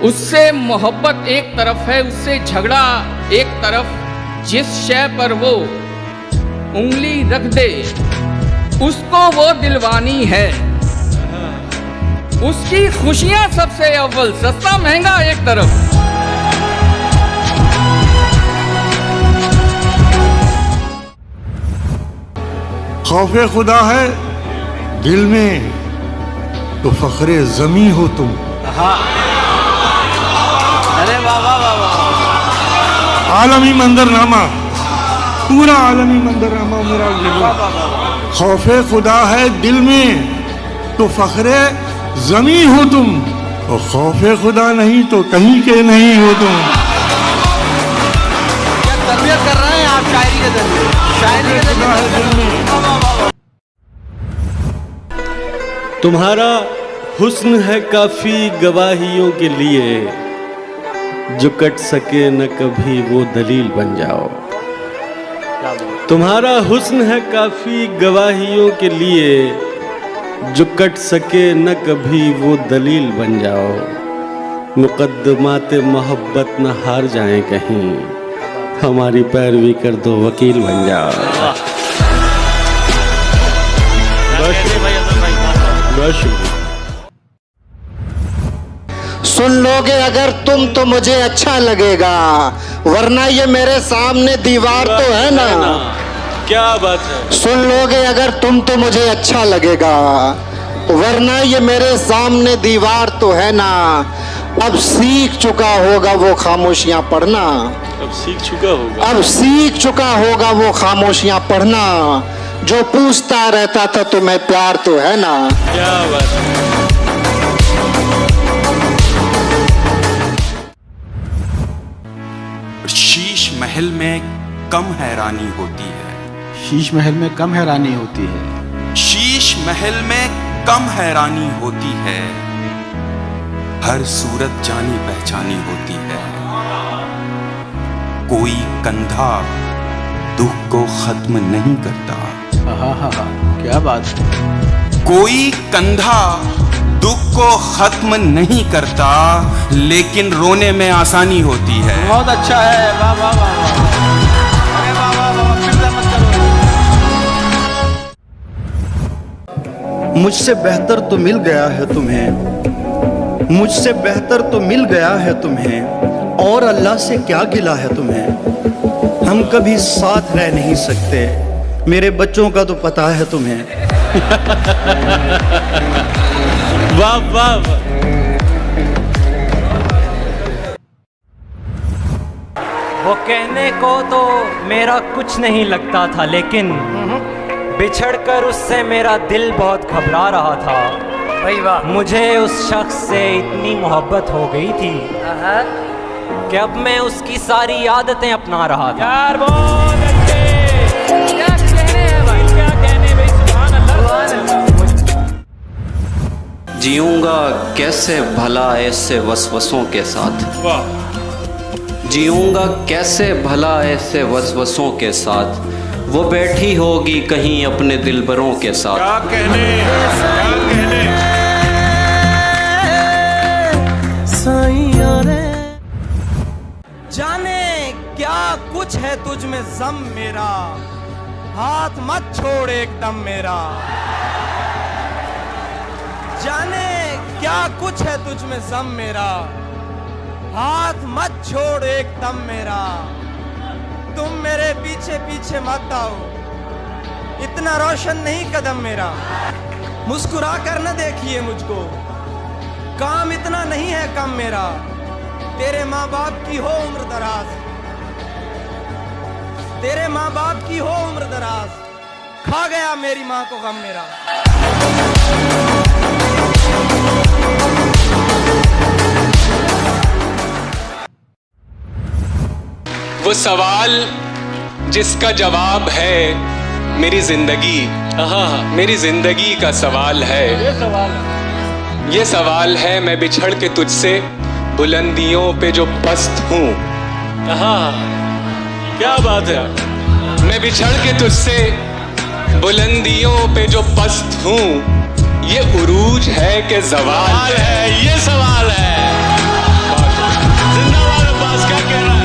उससे मोहब्बत एक तरफ है, उससे झगड़ा एक तरफ। जिस शय पर वो उंगली रख दे उसको वो दिलवानी है। उसकी खुशियां सबसे अव्वल, सस्ता महंगा एक तरफ। खौफे खुदा है दिल में तो फखरे जमी हो तुम। अरे वाह वाह वाह वाह। आलमी मंजरनामा, पूरा आलमी मंजरनामा मेरा लिखा। खौफे खुदा है दिल में तो फखरे जमी हो तुम, और खौफे खुदा नहीं तो कहीं के नहीं हो तुम। क्या तरबियत कर रहे हैं आप शायरी के जरिए, शायरी के जरिए। तुम्हारा हुस्न है काफी गवाहियों के लिए, जो कट सके न कभी वो दलील बन जाओ। तुम्हारा हुस्न है काफी गवाहियों के लिए, जो कट सके न कभी वो दलील बन जाओ। मुकद्दमाते मोहब्बत न हार जाएं कहीं, हमारी पैरवी कर दो वकील बन जाओ। सुन लोगे अगर तुम तो मुझे अच्छा लगेगा, वरना ये मेरे सामने दीवार तो है ना। क्या बात है। सुन लोगे अगर तुम तो मुझे अच्छा लगेगा, वरना ये मेरे सामने दीवार तो है ना। अब सीख चुका होगा वो खामोशियां पढ़ना, अब सीख चुका होगा, अब सीख चुका होगा वो खामोशियां पढ़ना। जो पूछता रहता था तुम्हें प्यार तो है ना। क्या बात है। शीश महल में कम हैरानी होती है, शीश महल में कम हैरानी होती है, शीश महल में कम हैरानी होती है। हर सूरत जानी पहचानी होती है। कोई कंधा दुख को खत्म नहीं करता। क्या बात। कोई कंधा दुख को खत्म नहीं करता, लेकिन रोने में आसानी होती है। बहुत अच्छा है, वाह वाह वाह वाह। अरे वाह वाह वाह, फिर मत करो। मुझसे बेहतर तो मिल गया है तुम्हें, मुझसे बेहतर तो मिल गया है तुम्हें, और अल्लाह से क्या गिला है तुम्हें। हम कभी साथ रह नहीं सकते, मेरे बच्चों का तो पता है तुम्हें। वाह वाह वाह। वो कहने को तो मेरा कुछ नहीं लगता था, लेकिन बिछड़कर उससे मेरा दिल बहुत घबरा रहा था। भाई वाह। मुझे उस शख्स से इतनी मोहब्बत हो गई थी कि अब मैं उसकी सारी आदतें अपना रहा था। यार बहुत अच्छे, क्या कहने हैं भाई, क्या कहने भाई, सुभान अल्लाह। जीऊंगा कैसे भला ऐसे वसवसों के साथ, जीऊंगा कैसे भला ऐसे वसवसों के साथ, वो बैठी होगी कहीं अपने दिलबरों के साथ। क्या कहने, क्या कहने। जाने क्या कुछ है तुझ में ज़म मेरा, हाथ मत छोड़ एकदम मेरा। जाने क्या कुछ है तुझ में ज़म मेरा, हाथ मत छोड़ एकदम मेरा। तुम मेरे पीछे पीछे मत आओ, इतना रोशन नहीं कदम मेरा। मुस्कुरा कर न देखिए मुझको, काम इतना नहीं है कम मेरा। तेरे माँ बाप की हो उम्र दराज, तेरे माँ बाप की हो उम्र दराज, खा गया मेरी माँ को गम मेरा। वो सवाल जिसका जवाब है मेरी जिंदगी, मेरी जिंदगी का सवाल है। ये सवाल है मैं बिछड़ के तुझसे बुलंदियों पे जो पस्त हूँ। क्या बात है। मैं बिछड़ के तुझसे बुलंदियों पे जो पस्त हूँ, ये उरूज है कि ज़वाल है, ये सवाल है। जिंदाबाद अब्बास, क्या कह रहा है।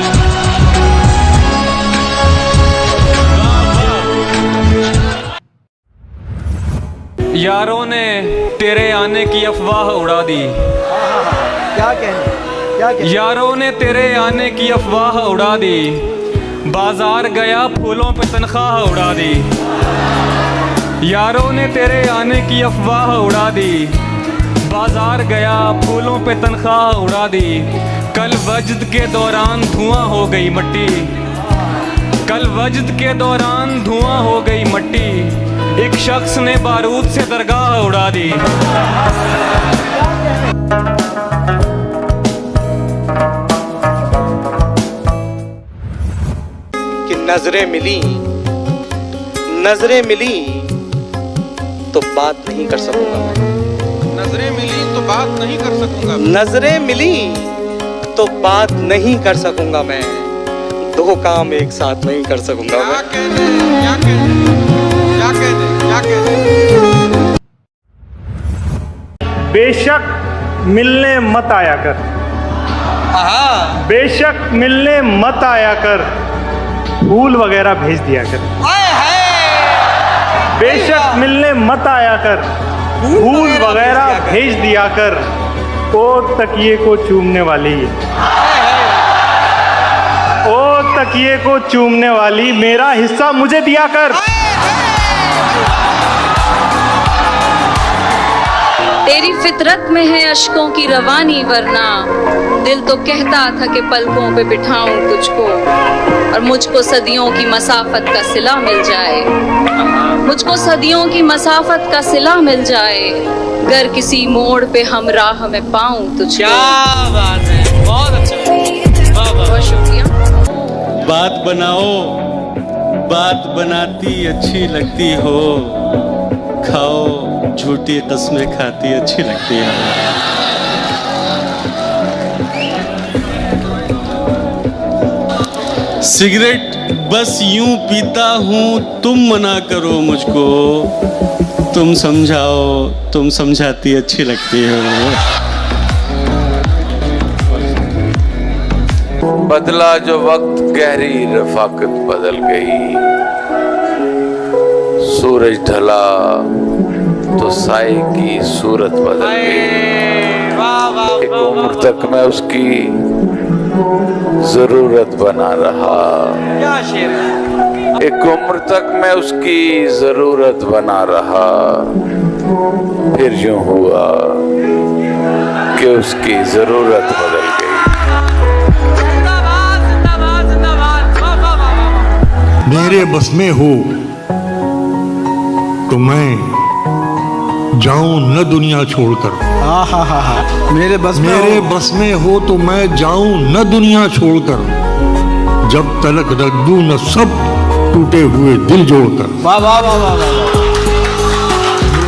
यारों ने तेरे आने की अफवाह उड़ा दी। क्या कहने, क्या कहने। यारों ने तेरे आने की अफवाह उड़ा दी, बाजार गया फूलों पे तनख्वाह उड़ा दी। यारों ने तेरे आने की अफवाह उड़ा दी, बाजार गया फूलों पे तनख्वाह उड़ा दी। कल वजद के दौरान धुआं हो गई मट्टी, कल वजद के दौरान धुआं हो गई मट्टी। एक शख्स ने बारूद से दरगाह उड़ा दी। कि नजरें मिली, नजरें मिली तो बात नहीं कर सकूंगा मैं। नजरें मिली तो बात नहीं कर सकूंगा। नजरें मिली तो बात नहीं कर सकूंगा मैं, दो काम एक साथ नहीं कर सकूंगा मैं। क्या कहने, क्या कहने, क्या कहने। बेशक मिलने मत आया कर, बेशक मिलने मत आया कर, फूल वगैरह भेज दिया कर। बेशक मिलने मत आया कर, फूल वगैरह भेज दिया कर, ओ तकिए को चूमने वाली, ओ तकिए को चूमने वाली, मेरा हिस्सा मुझे दिया कर। तेरी फितरत में है अश्कों की रवानी, वरना दिल तो कहता था कि पलकों पे बिठाऊं तुझको, और मुझको सदियों की मसाफत का सिला मिल जाए, मुझको सदियों की मसाफत का सिला मिल जाए, गर किसी मोड़ पे हम राह में पाऊं तुझको। क्या बात है, बहुत अच्छा, बहुत शुक्रिया। बात बनाओ, बात बनाती अच्छी लगती हो, खाओ झूठी कस्में खाती अच्छी लगती है। सिगरेट बस यूं पीता हूँ, तुम मना करो मुझको, तुम समझाओ, तुम समझाती अच्छी लगती हो। बदला जो वक्त गहरी रफाकत बदल गई, सूरज ढला तो साए की सूरत बदल गई। एक उम्र तक मैं उसकी जरूरत बना रहा, एक उम्र तक मैं उसकी जरूरत बना रहा, फिर यूं हुआ कि उसकी जरूरत बदल गई। मेरे बस में हो तो मैं जाऊं न दुनिया छोड़कर। मेरे बस में हो तो मैं जाऊं न दुनिया छोड़कर, जब तलक रख दूं न सब टूटे हुए दिल जोड़कर। वाह वाह वाह वाह वाह,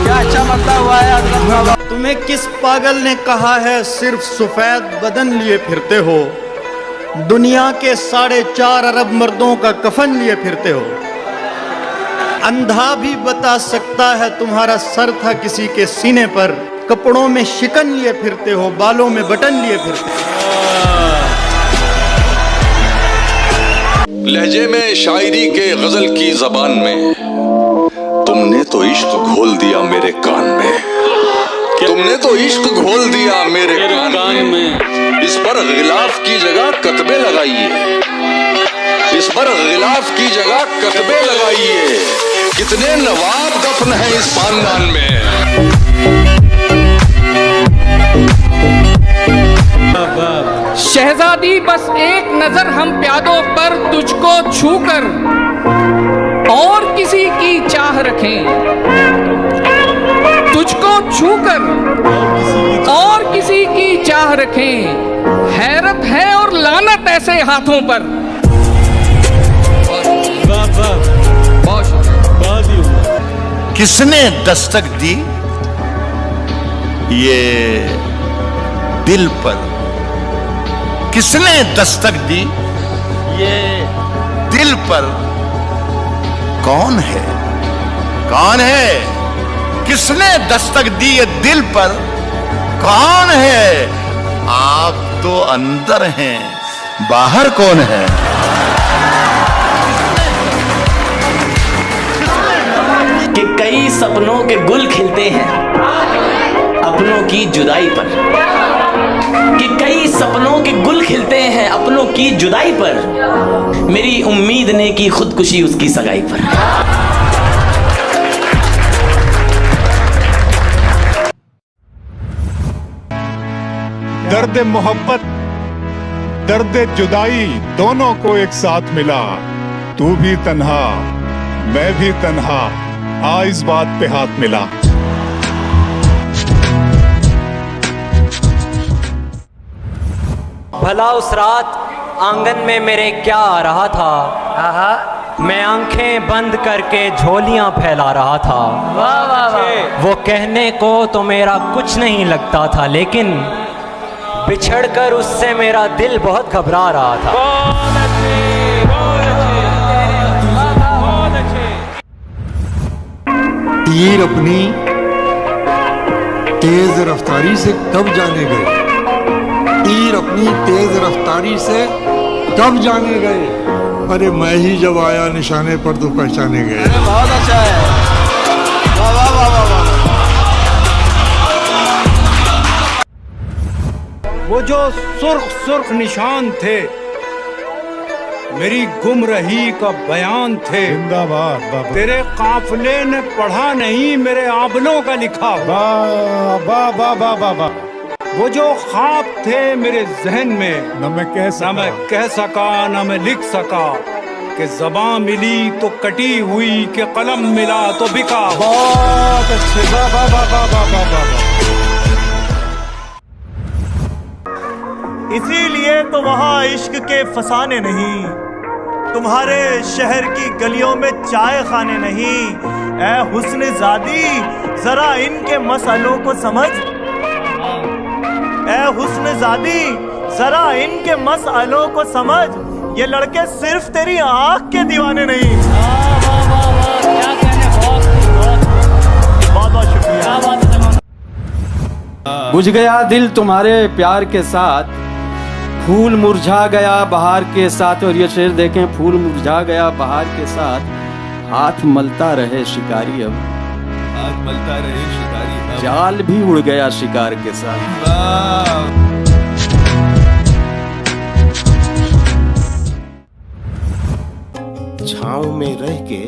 क्या अच्छा मतलब हुआ है। तुम्हें किस पागल ने कहा है सिर्फ सफेद बदन लिए फिरते हो, दुनिया के 4.5 अरब मर्दों का कफन लिए फिरते हो। अंधा भी बता सकता है तुम्हारा सर था किसी के सीने पर, कपड़ों में शिकन लिए फिरते हो, बालों में बटन लिए फिरते हो। लहजे में शायरी के गजल की जबान में तुमने तो इश्क घोल दिया मेरे कान में, तुमने तो इश्क घोल दिया मेरे कान में। इस पर गिलाफ की जगह कतबे लगाइए, इस पर गिलाफ की जगह कतबे लगाइए, कितने नवाब दफन है इस खानदान में। शहजादी बस एक नजर हम प्यादों पर तुझको छूकर और किसी की चाह रखें, तुझको छूकर और किसी की चाह रखें। हैरत है और लानत ऐसे हाथों पर। किसने दस्तक दी ये दिल पर, किसने दस्तक दी ये दिल पर, कौन है, कौन है, किसने दस्तक दी ये दिल पर, कौन है। आप तो अंदर हैं, बाहर कौन है। कि कई सपनों के गुल खिलते हैं अपनों की जुदाई पर, कि कई सपनों के गुल खिलते हैं अपनों की जुदाई पर, मेरी उम्मीद ने की खुदकुशी उसकी सगाई पर। दर्द मोहब्बत दर्द जुदाई दोनों को एक साथ मिला, तू भी तन्हा मैं भी तन्हा, आ इस बात पे हाथ मिला। भला उस रात आंगन में मेरे क्या आ रहा था, मैं आंखें बंद करके झोलियां फैला रहा था। वाह वाह वाह। वो कहने को तो मेरा कुछ नहीं लगता था, लेकिन बिछड़कर उससे मेरा दिल बहुत घबरा रहा था। तीर अपनी तेज रफ्तारी से कब जाने गए, तीर अपनी तेज रफ्तारी से कब जाने गए, अरे मैं ही जब आया निशाने पर तो पहचाने गए। बहुत अच्छा है, वाह वाह वाह वाह वाह। वो जो सुर्ख सुर्ख निशान थे मेरी गुमरही का बयान थे, जिंदाबाद। तेरे काफिले ने पढ़ा नहीं मेरे आंवलों का लिखा। वाह वाह वाह वाह वाह। वो जो ख्वाब थे मेरे जहन में न मैं कह सका न मैं लिख सका, कि ज़बां मिली तो कटी हुई, कि कलम मिला तो बिका। बहुत अच्छे, वाह वाह वाह वाह वाह वाह वाह। इसीलिए तो वहाँ इश्क के फसाने नहीं, तुम्हारे शहर की गलियों में चाय खाने नहीं। ऐ हुस्न ज़ादी जरा इनके मसलों को समझ, ऐ हुस्न ज़ादी जरा इनके मसलों को समझ। ये लड़के सिर्फ तेरी आंख के दीवाने नहीं। बहुत बहुत शुक्रिया। बुझ गया दिल तुम्हारे प्यार के साथ, फूल मुरझा गया बहार के साथ। और ये शेर देखें, फूल मुरझा गया बहार के साथ, हाथ मलता रहे शिकारी अब, हाथ मलता रहे शिकारी अब, जाल भी उड़ गया शिकार के साथ। छाँव में रह के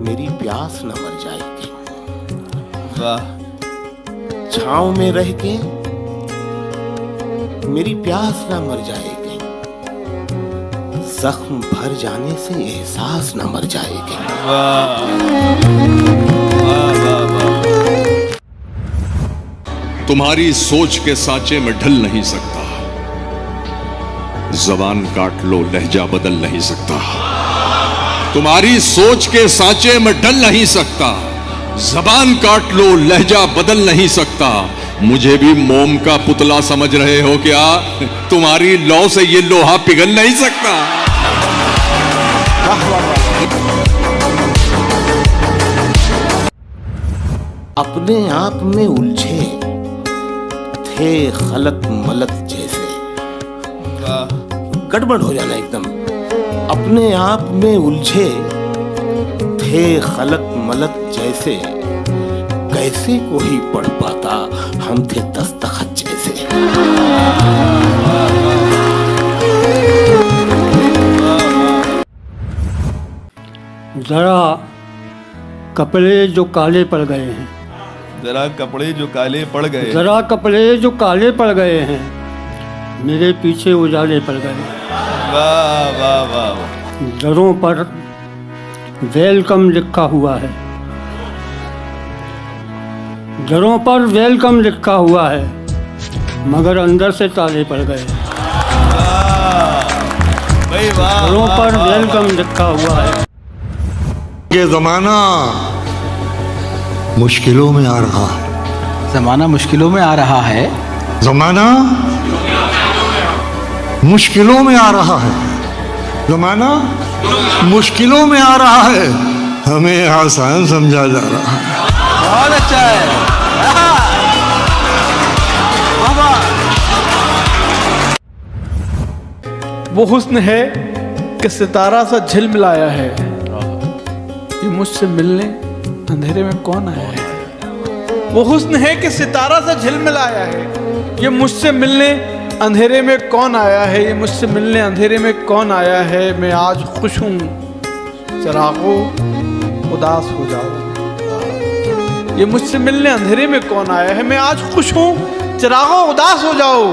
मेरी प्यास न मर जाएगी। वाह। छाँव में रह के मेरी प्यास न मर जाएगी, जख्म भर जाने से एहसास न मर जाएगी। वाह वाह वाह वाह। तुम्हारी सोच के सांचे में ढल नहीं सकता, जबान काट लो लहजा बदल नहीं सकता। तुम्हारी सोच के सांचे में ढल नहीं सकता, जबान काट लो लहजा बदल नहीं सकता। मुझे भी मोम का पुतला समझ रहे हो क्या? तुम्हारी लौ से ये लोहा पिघल नहीं सकता। अपने आप में उलझे थे खलत मलत जैसे, गड़बड़ हो जाना एकदम। अपने आप में उलझे थे खलत मलत जैसे, कैसे कोई पढ़ पाता हम थे दस्तखत जैसे। जरा कपड़े जो काले पड़ गए हैं, जरा कपड़े जो काले पड़ गए, जरा कपड़े जो काले पड़ गए हैं, मेरे पीछे उजाले पड़ गए। वाह वाह वाह। दरों पर वेलकम लिखा हुआ है, दरों पर वेलकम लिखा हुआ है, मगर अंदर से ताले पड़ गए। दरों पर वेलकम लिखा हुआ है। ये जमाना मुश्किलों में आ रहा है, जमाना मुश्किलों में आ रहा है, जमाना मुश्किलों में आ रहा है, जमाना मुश्किलों में आ रहा है, हमें आसान समझा जा रहा है। बहुत अच्छा है। वो हुस्न है कि सितारा सा झिलमिलाया है, ये मुझसे मिलने अंधेरे में कौन आया है। वो हुस्न है कि सितारा सा झिलमिलाया है, ये मुझसे मिलने अंधेरे में कौन आया है, ये मुझसे मिलने अंधेरे में कौन आया है। मैं आज खुश हूँ, चिरागों उदास हो जाओ। ये मुझसे मिलने अंधेरे में कौन आया है, मैं आज खुश हूँ, चिरागों उदास हो जाओ।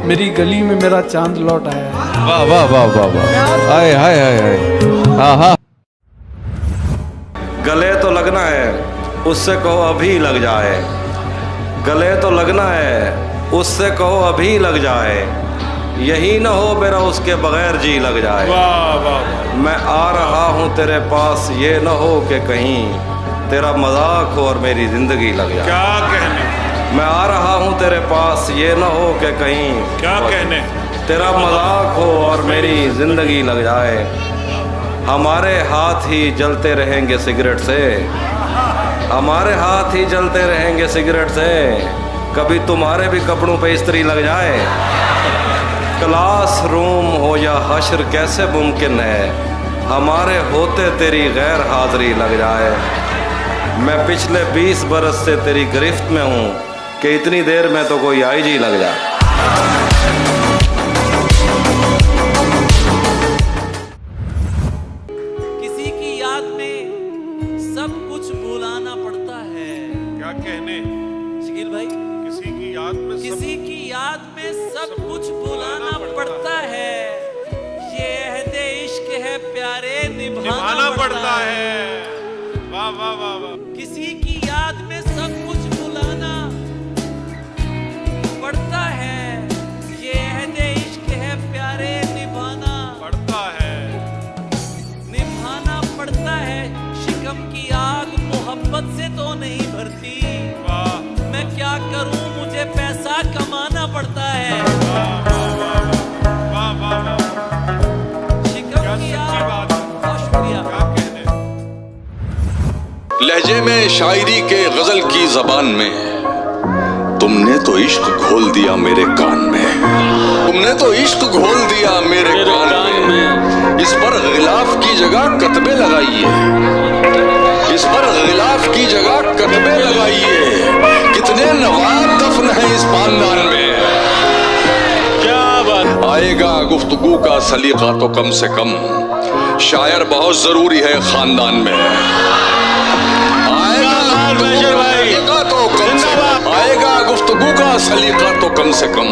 मेरी गली में मेरा चांद लौट आया है। वाह वाह वाह वाह वाह। हाय हाय हाय हाय। हाँ हाँ। गले तो लगना है, उससे कहो अभी लग जाए। गले तो लगना है, उससे कहो अभी लग जाए। यही न हो मेरा उसके बगैर जी लग जाए। वाह वाह। मैं आ रहा हूँ तेरे पास, ये न हो कि कहीं तेरा मजाक हो और मेरी जिंदगी लग जाए। क्या कहने। मैं आ रहा हूँ तेरे पास, ये न हो कि कहीं क्या कहने तेरा मजाक हो और मेरी जिंदगी लग जाए। हमारे हाथ ही जलते रहेंगे सिगरेट से, हमारे हाथ ही जलते रहेंगे सिगरेट से। कभी तुम्हारे भी कपड़ों पे इस्त्री लग जाए। क्लास रूम हो या हश्र कैसे मुमकिन है, हमारे होते तेरी गैर हाजिरी लग जाए। मैं पिछले 20 बरस से तेरी गिरफ्त में हूँ कि इतनी देर में तो कोई आईजी लग जाए। किसी की याद में सब कुछ भुलाना पड़ता है। क्या कहने शकील भाई, किसी की याद में सब कुछ भुलाना पड़ता है। ये अहदे इश्क है प्यारे, निभाना पड़ता है। वाह वाह वाह वाह। किसी की याद में सब कुछ भुलाना पड़ता है। ये अहदे इश्क है प्यारे, निभाना पड़ता है, निभाना पड़ता है। शिकम की आग मोहब्बत से तो नहीं भरती। मैं क्या करूं, मुझे पैसा कमाना पड़ता है। वाह वाह वाह। लहजे में शायरी के गजल की जबान में तुमने तो इश्क घोल दिया मेरे कान में, तुमने तो इश्क घोल दिया मेरे कान में। इस पर गिलाफ की जगह कतबे लगाइए, इस पर गिलाफ की जगह कतबे लगाइए। कितने नवाब दफन है इस खानदान में। क्या बात। आएगा गुफ्तगू का सलीका तो कम से कम, शायर बहुत जरूरी है खानदान में। आएगा गुफ्तगू का सलीका तो कम से कम,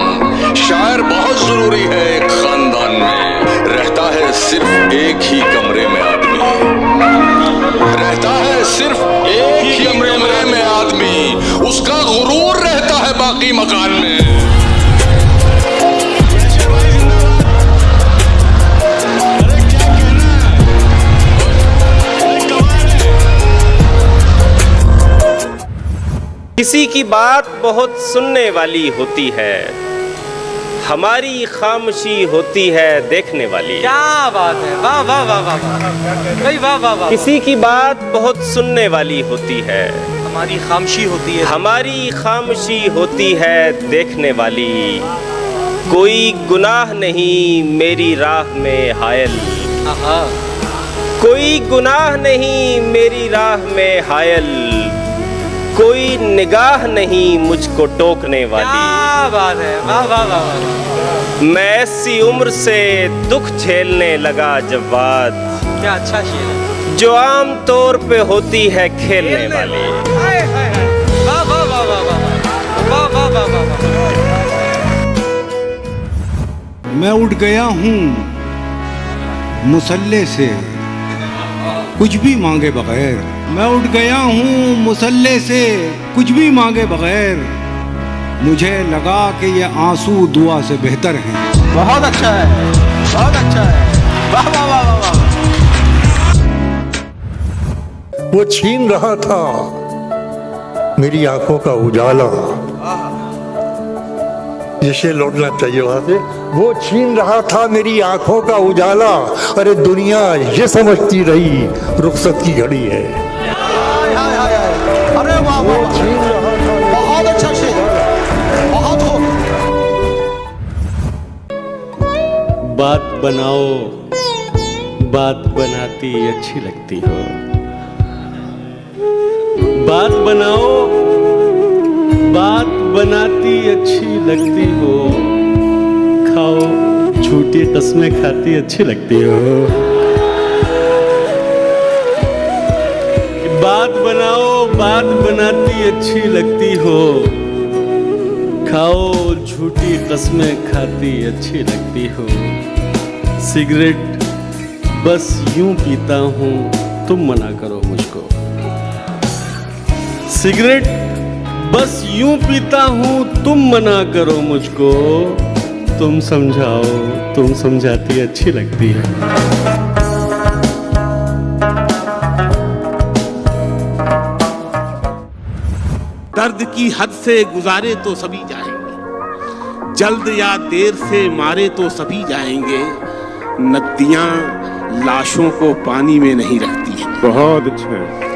शायर बहुत जरूरी है एक खानदान में। रहता है सिर्फ एक ही कमरे में आदमी, रहता है सिर्फ एक ही कमरे में आदमी, उसका गुरूर रहता है बाकी मकान में। किसी की बात बहुत सुनने वाली होती है, हमारी खामोशी होती है देखने वाली। क्या बात है, वाह वाह वाह वाह वाह वाह वाह वाह। किसी की बात बहुत सुनने वाली होती है, हमारी खामोशी होती है, हमारी खामोशी होती है देखने वाली। कोई गुनाह नहीं मेरी राह में हायल, कोई गुनाह नहीं मेरी राह में हायल, कोई निगाह नहीं मुझको टोकने वाली। क्या बात है, वाह वाह वाह। मैं ऐसी उम्र से दुख झेलने लगा जब बात, क्या अच्छा शेर है, जो आम तौर पे होती है खेलने वाली। वाह वाह वाह वाह वाह वाह वाह वाह। मैं उठ गया हूँ मुसल्ले से कुछ भी मांगे बगैर, मैं उठ गया हूँ मुसल्ले से कुछ भी मांगे बगैर। मुझे लगा कि ये आंसू दुआ से बेहतर हैं। बहुत अच्छा है, बहुत अच्छा है, वाह वाह वाह वाह। वो छीन रहा था मेरी आंखों का उजाला, जिसे लौटना चाहिए वहां से, वो छीन रहा था मेरी आंखों का उजाला। अरे दुनिया ये समझती रही रुखसत की घड़ी है। अरे वाह वाह, छीन रहा था, बहुत अच्छा शेर, बहुत हो। बात बनाओ, बात बनाती अच्छी लगती हो। बात बनाओ, बात बनाती अच्छी लगती हो। खाओ झूठी कस्में खाती अच्छी लगती हो। बात बनाओ, बात बनाती अच्छी लगती हो। खाओ झूठी कस्में खाती अच्छी लगती हो। सिगरेट बस यूं पीता हूँ, तुम मना करो मुझको। सिगरेट बस यूं पीता हूँ, तुम मना करो मुझको। तुम समझाओ, तुम समझाती अच्छी लगती है। दर्द की हद से गुजारे तो सभी जाएंगे, जल्द या देर से मारे तो सभी जाएंगे। नदियां लाशों को पानी में नहीं रखती हैं। बहुत अच्छा है।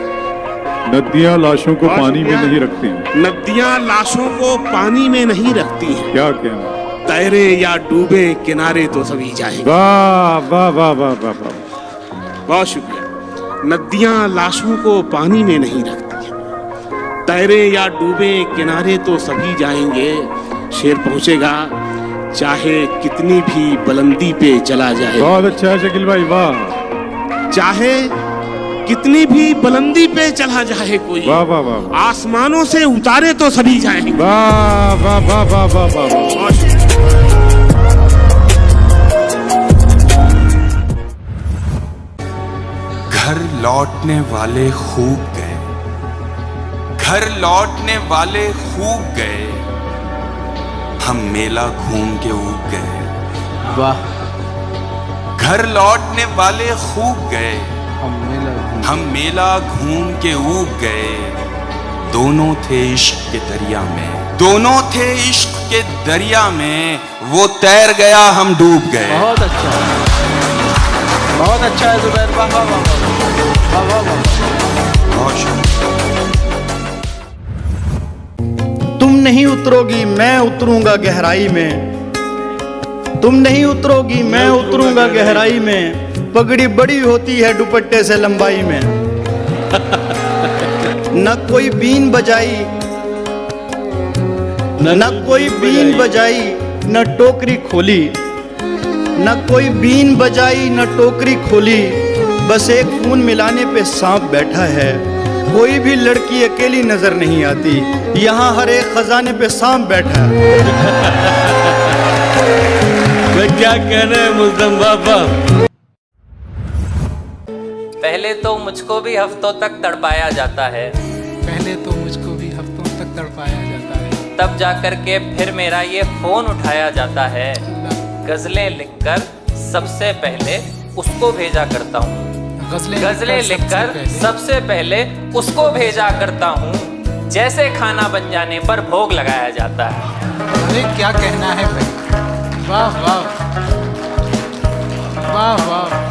नदियां लाशों को पानी में नहीं रखती, नदियां लाशों को पानी में नहीं रखती हैं। क्या कहना। तैरे या डूबे किनारे तो सभी जाएंगे। वाह वाह वाह वाह वाह वाह, बहुत शुक्रिया। नदियां लाशों को पानी में नहीं रखती हैं, तैरे या डूबे किनारे तो सभी जाएंगे। शेर पहुंचेगा चाहे कितनी भी बुलंदी पे चला जाए। बहुत अच्छा है शकील भाई, वाह। चाहे कितनी भी बुलंदी पे चला जाए कोई, वाह वाह वाह, आसमानों से उतारे तो सभी जाएंगे। वाह वाह वाह वाह वाह वाह। घर लौटने वाले खूब गए, घर लौटने वाले खूब गए, हम मेला घूम के ऊब गए। वाह। घर लौटने वाले खूब गए, हम मेला घूम के ऊब गए। दोनों थे इश्क के दरिया में, दोनों थे इश्क के दरिया में। वो तैर गया हम डूब गए। बहुत अच्छा है, बहुत अच्छा है जुबैर, वाह वाह वाह वाह वाह वाह। बहुत शुक्रिया। नहीं उतरोगी मैं उतरूंगा गहराई में, तुम नहीं उतरोगी मैं उतरूंगा गहराई में। पगड़ी बड़ी होती है दुपट्टे से लंबाई में। न कोई बीन बजाई, न कोई बीन बजाई, न टोकरी खोली, न कोई बीन बजाई न टोकरी खोली। बस एक खून मिलाने पे सांप बैठा है। कोई भी लड़की अकेली नजर नहीं आती, यहाँ हर एक खजाने पे सांप बैठा है। मैं क्या कहना है मुल्ज़म बाबा। पहले तो मुझको भी हफ्तों तक तड़पाया जाता है, पहले तो मुझको भी हफ्तों तक तड़पाया जाता है, तब जाकर के फिर मेरा ये फोन उठाया जाता है। गजलें लिखकर सबसे पहले उसको भेजा करता हूँ, गजलें लिखकर सबसे पहले उसको भेजा करता हूँ। जैसे खाना बन जाने पर भोग लगाया जाता है। अरे क्या कहना है भाई, वाह वाह वाह वाह।